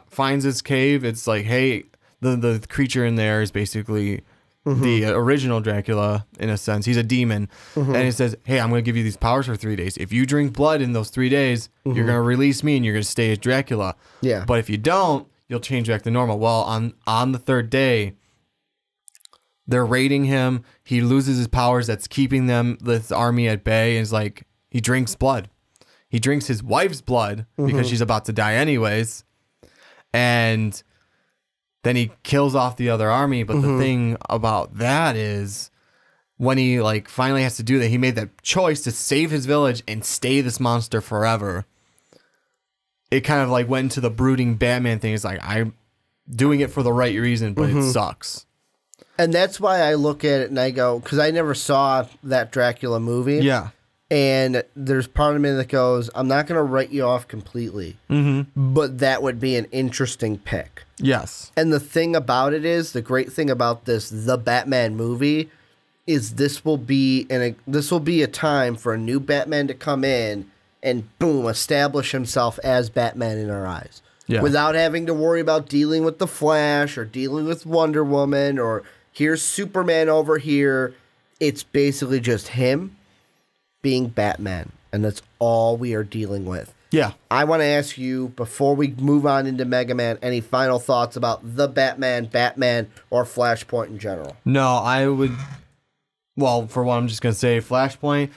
C: finds his cave. It's like, hey, the creature in there is basically the original Dracula in a sense. He's a demon, and he says, hey, I'm going to give you these powers for 3 days. If you drink blood in those 3 days, you're going to release me and you're going to stay as Dracula.
B: Yeah.
C: But if you don't, you'll change back to normal. Well, on the third day, they're raiding him. He loses his powers. That's keeping this army at bay. And it's like, he drinks blood. He drinks his wife's blood because she's about to die anyways. And then he kills off the other army. But the thing about that is, when he like finally has to do that, he made that choice to save his village and stay this monster forever. It kind of like went into the brooding Batman thing. It's like, I'm doing it for the right reason, but it sucks.
B: And that's why I look at it and I go, because I never saw that Dracula movie.
C: Yeah.
B: And there's part of me that goes, I'm not going to write you off completely, but that would be an interesting pick.
C: Yes.
B: And the thing about it is, the great thing about the Batman movie, is this will be a time for a new Batman to come in and boom, establish himself as Batman in our eyes.
C: Yeah.
B: Without having to worry about dealing with the Flash or dealing with Wonder Woman or here's Superman over here. It's basically just him being Batman, and that's all we are dealing with.
C: Yeah.
B: I want to ask you, before we move on into Mega Man, any final thoughts about the Batman, or Flashpoint in general?
C: No, I would... Well, for one, I'm just going to say Flashpoint,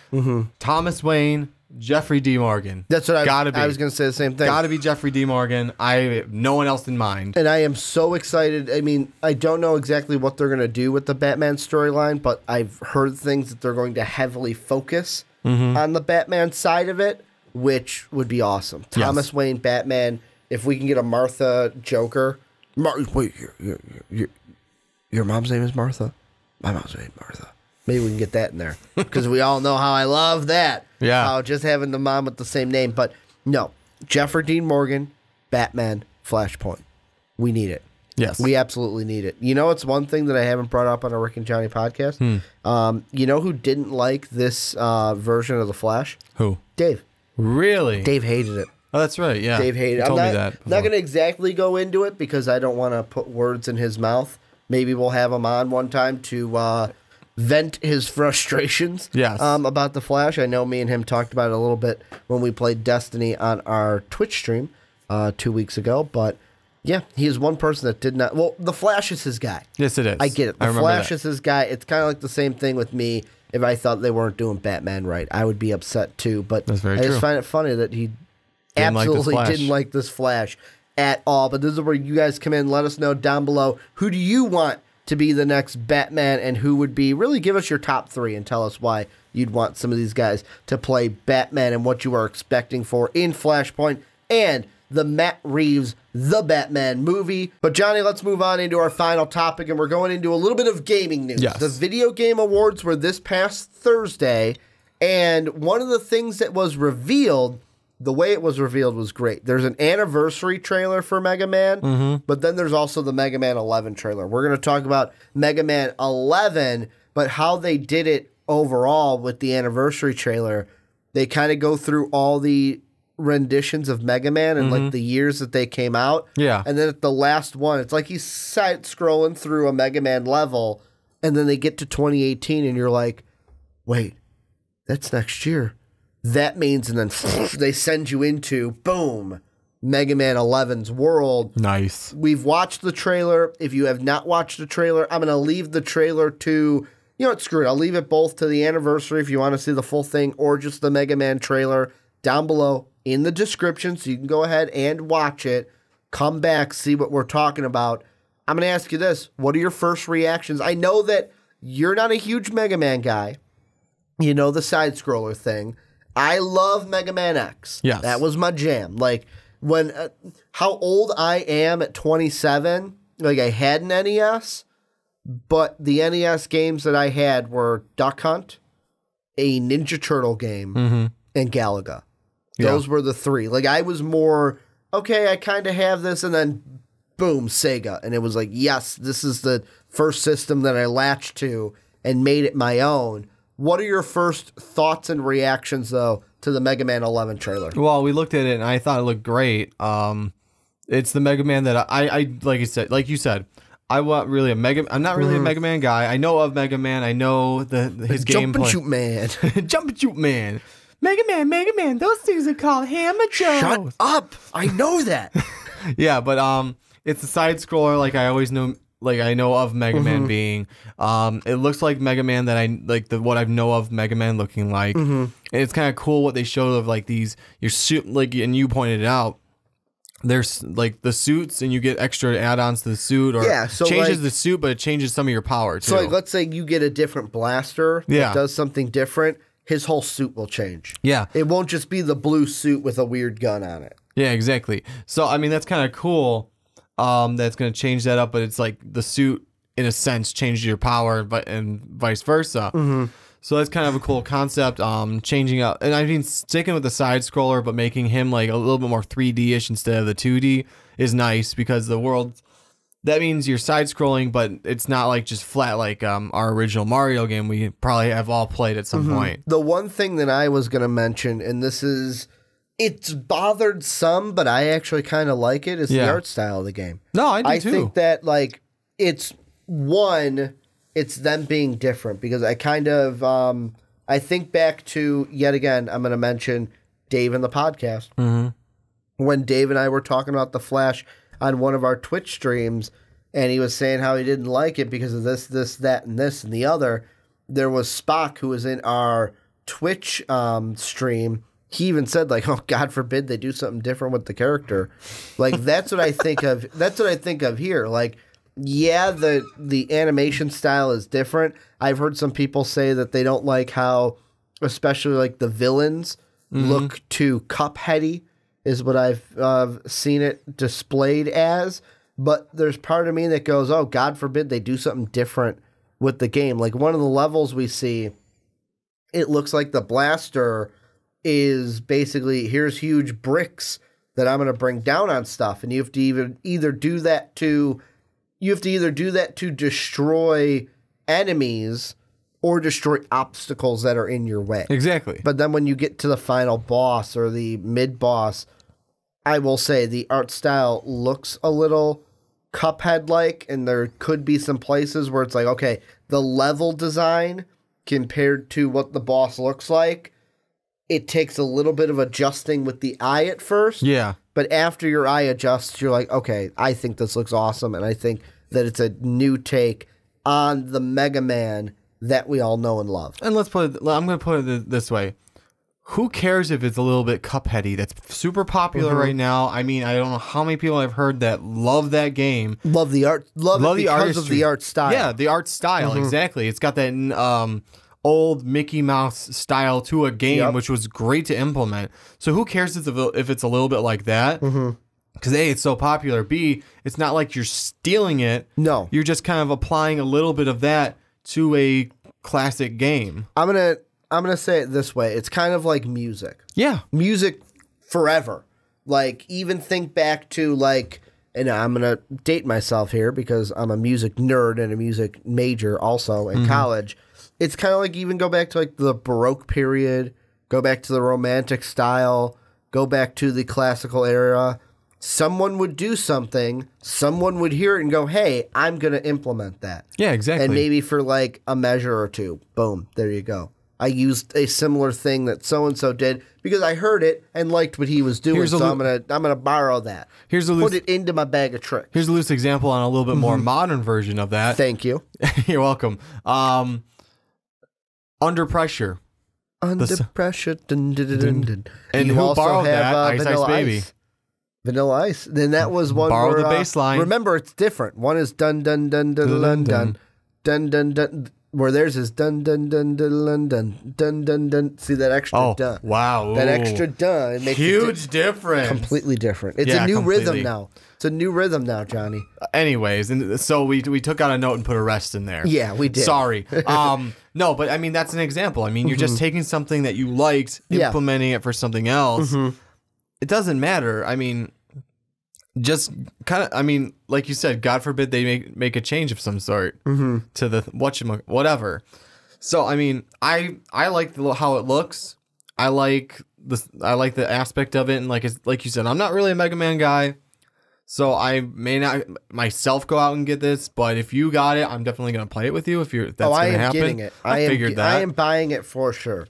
C: Thomas Wayne, Jeffrey D. Morgan.
B: That's what
C: I
B: was going to say the same thing.
C: Gotta be Jeffrey D. Morgan. I have no one else in mind.
B: And I am so excited. I mean, I don't know exactly what they're going to do with the Batman storyline, but I've heard things that they're going to heavily focus on the Batman side of it, which would be awesome. Thomas Wayne Batman, if we can get a Martha Joker. Wait, your mom's name is Martha? My mom's name is Martha. Maybe we can get that in there, because we all know how I love that.
C: Yeah.
B: Just having the mom with the same name. But no, Jeffrey Dean Morgan, Batman, Flashpoint. We need it.
C: Yes.
B: We absolutely need it. You know, it's one thing that I haven't brought up on a Rick and Johnny podcast. You know who didn't like this version of The Flash?
C: Who?
B: Dave.
C: Really?
B: Dave hated it.
C: Oh, that's right. Yeah.
B: Dave hated it.
C: You told
B: I'm
C: me that before.
B: not going to exactly go into it because I don't want to put words in his mouth. Maybe we'll have him on one time to vent his frustrations about The Flash. I know me and him talked about it a little bit when we played Destiny on our Twitch stream 2 weeks ago. But yeah, he is one person that did not. Well, The Flash is his guy.
C: Yes, it is.
B: I get it. The Flash is his guy. It's kind of like the same thing with me. If I thought they weren't doing Batman right, I would be upset too. But
C: that's very
B: I
C: true.
B: just find it funny that he absolutely didn't like this Flash at all. But this is where you guys come in. Let us know down below, who do you want to be the next Batman, and who would be, really give us your top three and tell us why you'd want some of these guys to play Batman and what you are expecting for in Flashpoint and the Matt Reeves The Batman movie. But Johnny, let's move on into our final topic, and we're going into a little bit of gaming news.
C: Yes.
B: The Video Game Awards were this past Thursday, and one of the things that was revealed, the way it was revealed was great. There's an anniversary trailer for Mega Man, but then there's also the Mega Man 11 trailer. We're going to talk about Mega Man 11, but how they did it overall with the anniversary trailer. They kind of go through all the renditions of Mega Man and like the years that they came out.
C: Yeah.
B: And then at the last one, it's like he's side-scrolling through a Mega Man level, and then they get to 2018, and you're like, wait, that's next year. That means, and then they send you into, boom, Mega Man 11's world.
C: Nice.
B: We've watched the trailer. If you have not watched the trailer, I'm going to leave the trailer to, you know what, screw it. I'll leave it both to the anniversary if you want to see the full thing, or just the Mega Man trailer down below in the description, so you can go ahead and watch it. Come back, see what we're talking about. I'm going to ask you this. What are your first reactions? I know that you're not a huge Mega Man guy. You know the side-scroller thing. I love Mega Man X.
C: Yes.
B: That was my jam. Like, when, how old I am at 27, like, I had an NES, but the NES games that I had were Duck Hunt, a Ninja Turtle game, and Galaga. Those were the three. Like, I was more, okay, I kind of have this, and then boom, Sega. And it was like, yes, this is the first system that I latched to and made it my own. What are your first thoughts and reactions, though, to the Mega Man 11 trailer?
C: Well, we looked at it and I thought it looked great. It's the Mega Man that I like you said, I want really a Mega. I'm not really a Mega Man guy. I know of Mega Man. I know his gameplay.
B: Jump and shoot man.
C: Jump and shoot man. Mega Man. Those things are called Hammer Joe.
B: Shut up! I know that.
C: Yeah, but it's a side scroller like I always know. Like I know of Mega Man being. It looks like Mega Man that I like what I know of Mega Man looking like. And it's kind of cool what they showed of like your suit, like, and you pointed it out. There's like the suits, and you get extra add-ons to the suit, or
B: so
C: changes
B: like,
C: the suit, but it changes some of your power too.
B: So like, let's say you get a different blaster that does something different. His whole suit will change. Yeah, it won't just be the blue suit with a weird gun on it.
C: Yeah, exactly. So I mean, that's kind of cool. That's going to change that up, but it's like the suit, in a sense, changes your power, but and vice versa. So that's kind of a cool concept. Changing up, and I mean, sticking with the side scroller, but making him like a little bit more 3D-ish instead of the 2D is nice, because the world, that means you're side scrolling, but it's not like just flat like our original Mario game we probably have all played at some point.
B: The one thing that I was going to mention, and it's bothered some, but I actually kind of like it, is the art style of the game.
C: No, I do too.
B: I think that like it's them being different, because I kind of I think back to, yet again, I'm going to mention Dave in the podcast. When Dave and I were talking about the Flash on one of our Twitch streams, and he was saying how he didn't like it because of this, that, and this, and the other. There was Spock, who was in our Twitch stream. He even said, like, oh, God forbid they do something different with the character. Like, that's what I think of. That's what I think of here. Like, yeah, the animation style is different. I've heard some people say that they don't like how, especially like the villains, look too Cupheady, is what I've seen it displayed as. But there's part of me that goes, oh, God forbid they do something different with the game. Like, one of the levels we see, it looks like the blaster is basically, here's huge bricks that I'm going to bring down on stuff, and you have to either do that to destroy enemies or destroy obstacles that are in your way.
C: Exactly.
B: But then when you get to the final boss or the mid boss, I will say the art style looks a little Cuphead-like, and there could be some places where it's like, okay, the level design compared to what the boss looks like, it takes a little bit of adjusting with the eye at first.
C: Yeah.
B: But after your eye adjusts, you're like, okay, I think this looks awesome, and I think that it's a new take on the Mega Man that we all know and love.
C: And I'm going to put it this way. Who cares if it's a little bit Cupheady? That's super popular right now. I mean, I don't know how many people I've heard that love that game.
B: Love the art. Love it because of the art style.
C: Yeah, the art style, exactly. It's got that old Mickey Mouse style to a game, which was great to implement. So who cares if it's a little bit like that? Because A, it's so popular. B, it's not like you're stealing it.
B: No.
C: You're just kind of applying a little bit of that to a classic game.
B: I'm gonna say it this way. It's kind of like music.
C: Yeah.
B: Music forever. Like, even think back to, like, and I'm going to date myself here because I'm a music nerd and a music major also in college. It's kind of like, even go back to like the Baroque period, go back to the Romantic style, go back to the classical era. Someone would do something, someone would hear it and go, hey, I'm going to implement that.
C: Yeah, exactly.
B: And maybe for like a measure or two, boom, there you go. I used a similar thing that so-and-so did because I heard it and liked what he was doing, so I'm gonna borrow that. Put it into my bag of tricks.
C: Here's a loose example on a little bit more modern version of that.
B: Thank you.
C: You're welcome. Under Pressure.
B: Under Pressure. Dun, dun, dun, dun, dun.
C: And
B: you
C: who
B: also
C: borrowed
B: have,
C: that? Ice
B: Vanilla
C: Ice Baby.
B: Ice. Vanilla Ice. Then that was one
C: Borrow
B: where,
C: the bass line.
B: Remember, it's different. One is dun dun dun dun dun dun dun dun dun. Where theirs is dun dun dun dun dun dun dun dun. See that extra dun?
C: Wow!
B: That extra dun. It makes
C: huge difference.
B: Completely different. It's a new rhythm now. It's a new rhythm now, Johnny.
C: Anyways, and so we took out a note and put a rest in there.
B: Yeah, we did.
C: Sorry. No, but I mean that's an example. I mean you're just taking something that you liked, implementing it for something else. It doesn't matter. I mean, just kind of, I mean, like you said, God forbid they make a change of some sort to the whatever. So I mean, I like how it looks. I like the aspect of it, and like you said, I'm not really a Mega Man guy, so I may not myself go out and get this. But if you got it, I'm definitely gonna play it with you. If that's
B: I
C: gonna
B: am
C: happen.
B: getting it.
C: I figured that.
B: I am buying it for sure.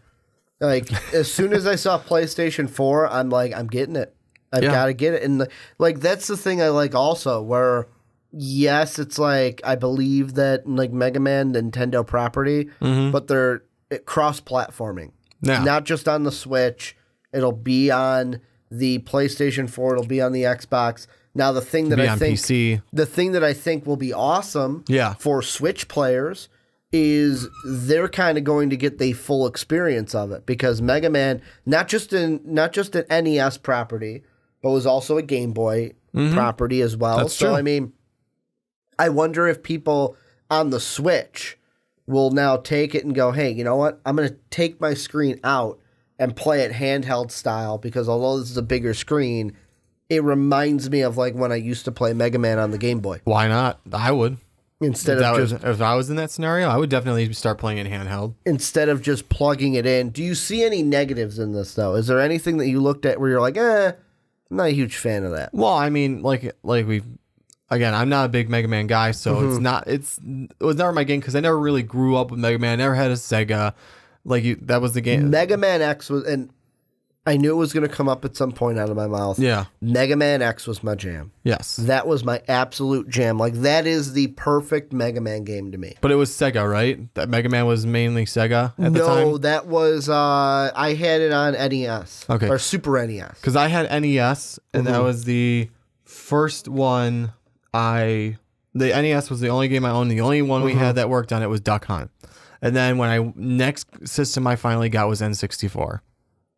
B: Like as soon as I saw PlayStation 4, I'm like, I'm getting it. I've got to get it. And like that's the thing I like also, where yes, it's like I believe that like Mega Man Nintendo property, but they're cross-platforming.
C: Yeah.
B: Not just on the Switch. It'll be on the PlayStation 4. It'll be on the Xbox. Now the thing that I think
C: PC.
B: The thing that I think will be awesome for Switch players is they're kind of going to get the full experience of it, because Mega Man not just an NES property, but was also a Game Boy property as well.
C: That's
B: so
C: true.
B: I mean, I wonder if people on the Switch will now take it and go, hey, you know what? I'm going to take my screen out and play it handheld style, because although this is a bigger screen, it reminds me of like when I used to play Mega Man on the Game Boy.
C: Why not? I would.
B: If
C: I was in that scenario, I would definitely start playing it handheld.
B: Instead of just plugging it in. Do you see any negatives in this, though? Is there anything that you looked at where you're like, I'm not a huge fan of that?
C: Well, I mean, again, I'm not a big Mega Man guy, so it was never my game, because I never really grew up with Mega Man. I never had a Sega. That was the game.
B: Mega Man X was, and I knew it was going to come up at some point out of my mouth.
C: Yeah.
B: Mega Man X was my jam.
C: Yes.
B: That was my absolute jam. Like, that is the perfect Mega Man game to me.
C: But it was Sega, right? That Mega Man was mainly Sega at the time?
B: No, that was, I had it on NES.
C: Okay.
B: Or Super NES.
C: Because I had NES, and that was the first one the NES was the only game I owned. The only one we had that worked on it was Duck Hunt. And then next system I finally got was N64.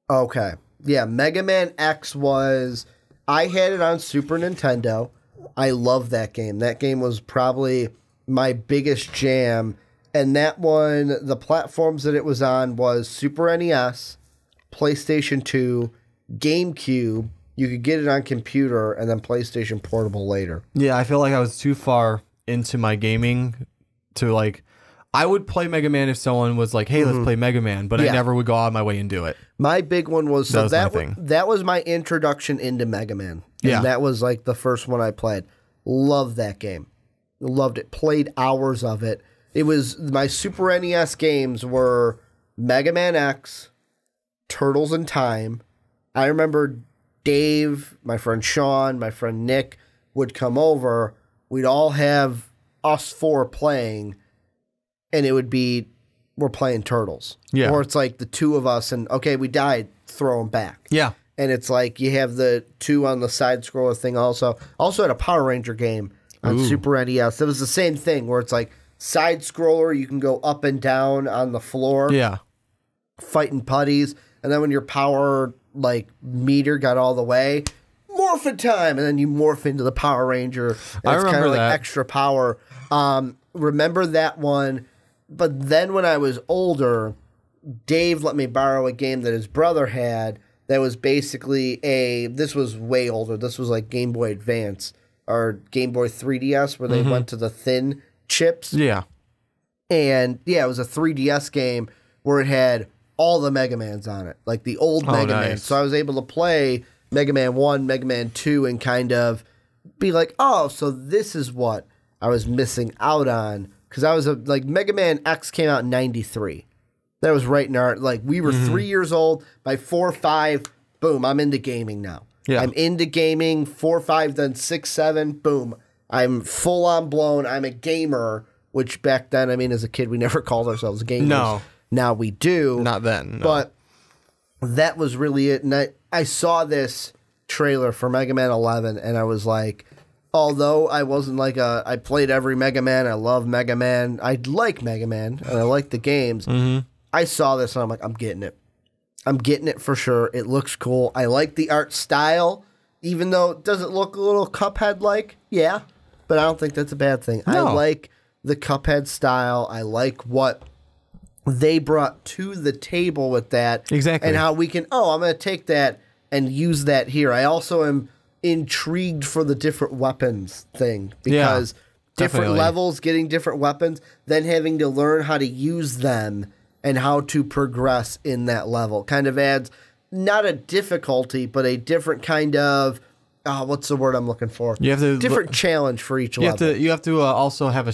B: Okay. Yeah, Mega Man X was... I had it on Super Nintendo. I love that game. That game was probably my biggest jam. And that one, the platforms that it was on was Super NES, PlayStation 2, GameCube. You could get it on computer, and then PlayStation Portable later.
C: Yeah, I feel like I was too far into my gaming to like... I would play Mega Man if someone was like, hey, let's play Mega Man, but I never would go out of my way and do it.
B: My big one was...
C: That
B: was my introduction into Mega Man.
C: And
B: that was like the first one I played. Loved that game. Loved it. Played hours of it. It was... My Super NES games were Mega Man X, Turtles in Time. I remember Dave, my friend Sean, my friend Nick would come over. We'd all have us four playing... And it would be, we're playing Turtles.
C: Yeah.
B: Or it's like the two of us and, okay, we died, throw them back.
C: Yeah.
B: And it's like you have the two on the side scroller thing also. Also had a Power Ranger game on Super NES. It was the same thing where it's like side scroller, you can go up and down on the floor.
C: Yeah.
B: Fighting putties. And then when your power like meter got all the way, morphin' time. And then you morph into the Power Ranger. And
C: I
B: it's
C: remember
B: kind of like
C: that.
B: extra power. Remember that one. But then when I was older, Dave let me borrow a game that his brother had that was basically this was way older. This was like Game Boy Advance or Game Boy 3DS where they went to the thin chips.
C: Yeah.
B: And yeah, it was a 3DS game where it had all the Mega Mans on it, like the old Mega Man. So I was able to play Mega Man 1, Mega Man 2 and kind of be like, oh, so this is what I was missing out on. Because I was like Mega Man X came out in 93. That was right in our, like, we were 3 years old. By 4 or 5, boom, I'm into gaming now.
C: Yeah.
B: I'm into gaming. 4 or 5, then 6, 7, boom. I'm full on blown. I'm a gamer, which back then, I mean, as a kid, we never called ourselves gamers.
C: No.
B: Now we do.
C: Not then. No.
B: But that was really it. And I saw this trailer for Mega Man 11, and I was like, although I wasn't like I played every Mega Man, I love Mega Man, I like Mega Man, and I like the games. I saw this, and I'm like, I'm getting it. I'm getting it for sure. It looks cool. I like the art style, even though it doesn't look a little Cuphead-like. Yeah, but I don't think that's a bad thing.
C: No.
B: I like the Cuphead style. I like what they brought to the table with that.
C: Exactly.
B: And how we can, I'm going to take that and use that here. I also am intrigued for the different weapons thing because different
C: definitely.
B: levels, getting different weapons, then having to learn how to use them and how to progress in that level kind of adds not a difficulty, but a different kind of what's the word I'm looking for?
C: You have to
B: different challenge for each level.
C: You have to also have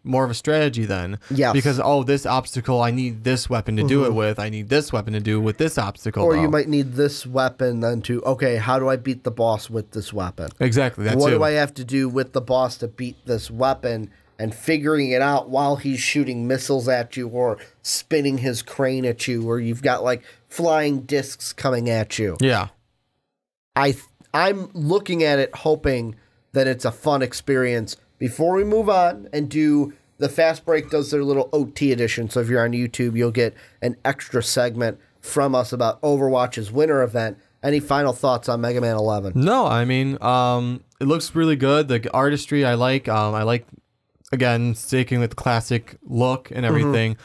C: more of a strategy then.
B: Yes.
C: Because this obstacle, I need this weapon to do it with. I need this weapon to do with this obstacle.
B: Or you might need this weapon then to, okay, how do I beat the boss with this weapon?
C: Exactly.
B: What do I have to do with the boss to beat this weapon? And figuring it out while he's shooting missiles at you or spinning his crane at you, or you've got like flying discs coming at you.
C: Yeah.
B: I'm looking at it hoping that it's a fun experience. Before we move on and do the Fast Break does their little OT edition. So if you're on YouTube, you'll get an extra segment from us about Overwatch's winter event. Any final thoughts on Mega Man 11?
C: No, I mean, it looks really good. The artistry I like. I like, again, sticking with the classic look and everything.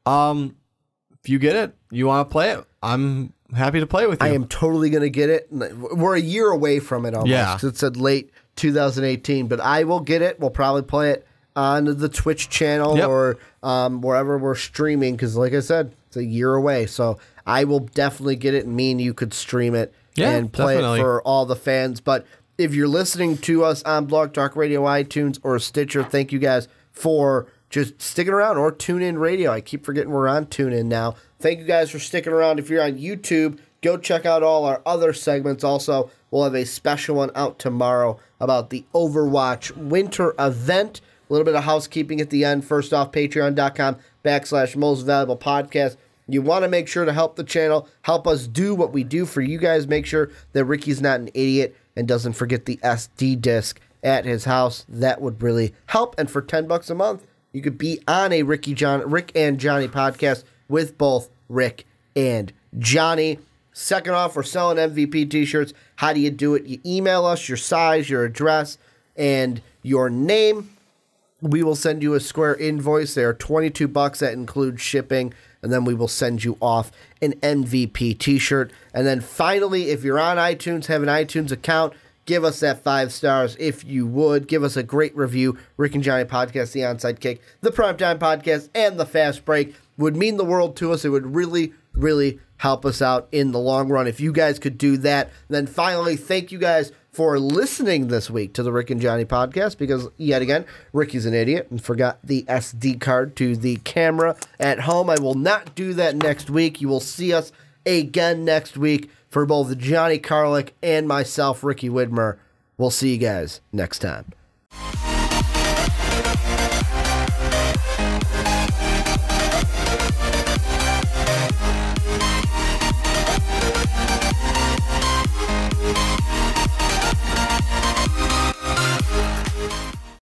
C: If you get it, you want to play it, I'm happy to play with you.
B: I am totally going to get it. We're a year away from it almost.
C: Yeah.
B: 'Cause it said late 2018, but I will get it. We'll probably play it on the Twitch channel or wherever we're streaming because, like I said, it's a year away. So I will definitely get it, and me and you could stream it and play
C: definitely.
B: it for all the fans. But if you're listening to us on Blog Talk Radio, iTunes, or Stitcher, thank you guys for just sticking around, or TuneIn Radio. I keep forgetting we're on TuneIn now. Thank you guys for sticking around. If you're on YouTube, go check out all our other segments. Also, we'll have a special one out tomorrow about the Overwatch winter event. A little bit of housekeeping at the end. First off, patreon.com/most valuable podcast. You want to make sure to help the channel, help us do what we do for you guys. Make sure that Ricky's not an idiot and doesn't forget the SD disc at his house. That would really help. And for $10 a month, you could be on a Rick and Johnny podcast with both Rick and Johnny. Second off, we're selling MVP t-shirts. How do you do it? You email us your size, your address, and your name. We will send you a Square invoice. They are $22. That includes shipping. And then we will send you off an MVP t-shirt. And then finally, if you're on iTunes, have an iTunes account, give us that 5 stars if you would. Give us a great review. Rick and Johnny Podcast, The Onside Kick, The Primetime Podcast, and The Fast Break would mean the world to us. It would really, really help us out in the long run if you guys could do that. Then finally, thank you guys for listening this week to the Rick and Johnny Podcast, because yet again, Ricky's an idiot and forgot the SD card to the camera at home. I will not do that next week. You will see us again next week for both Johnny Karlic and myself, Ricky Widmer. We'll see you guys next time.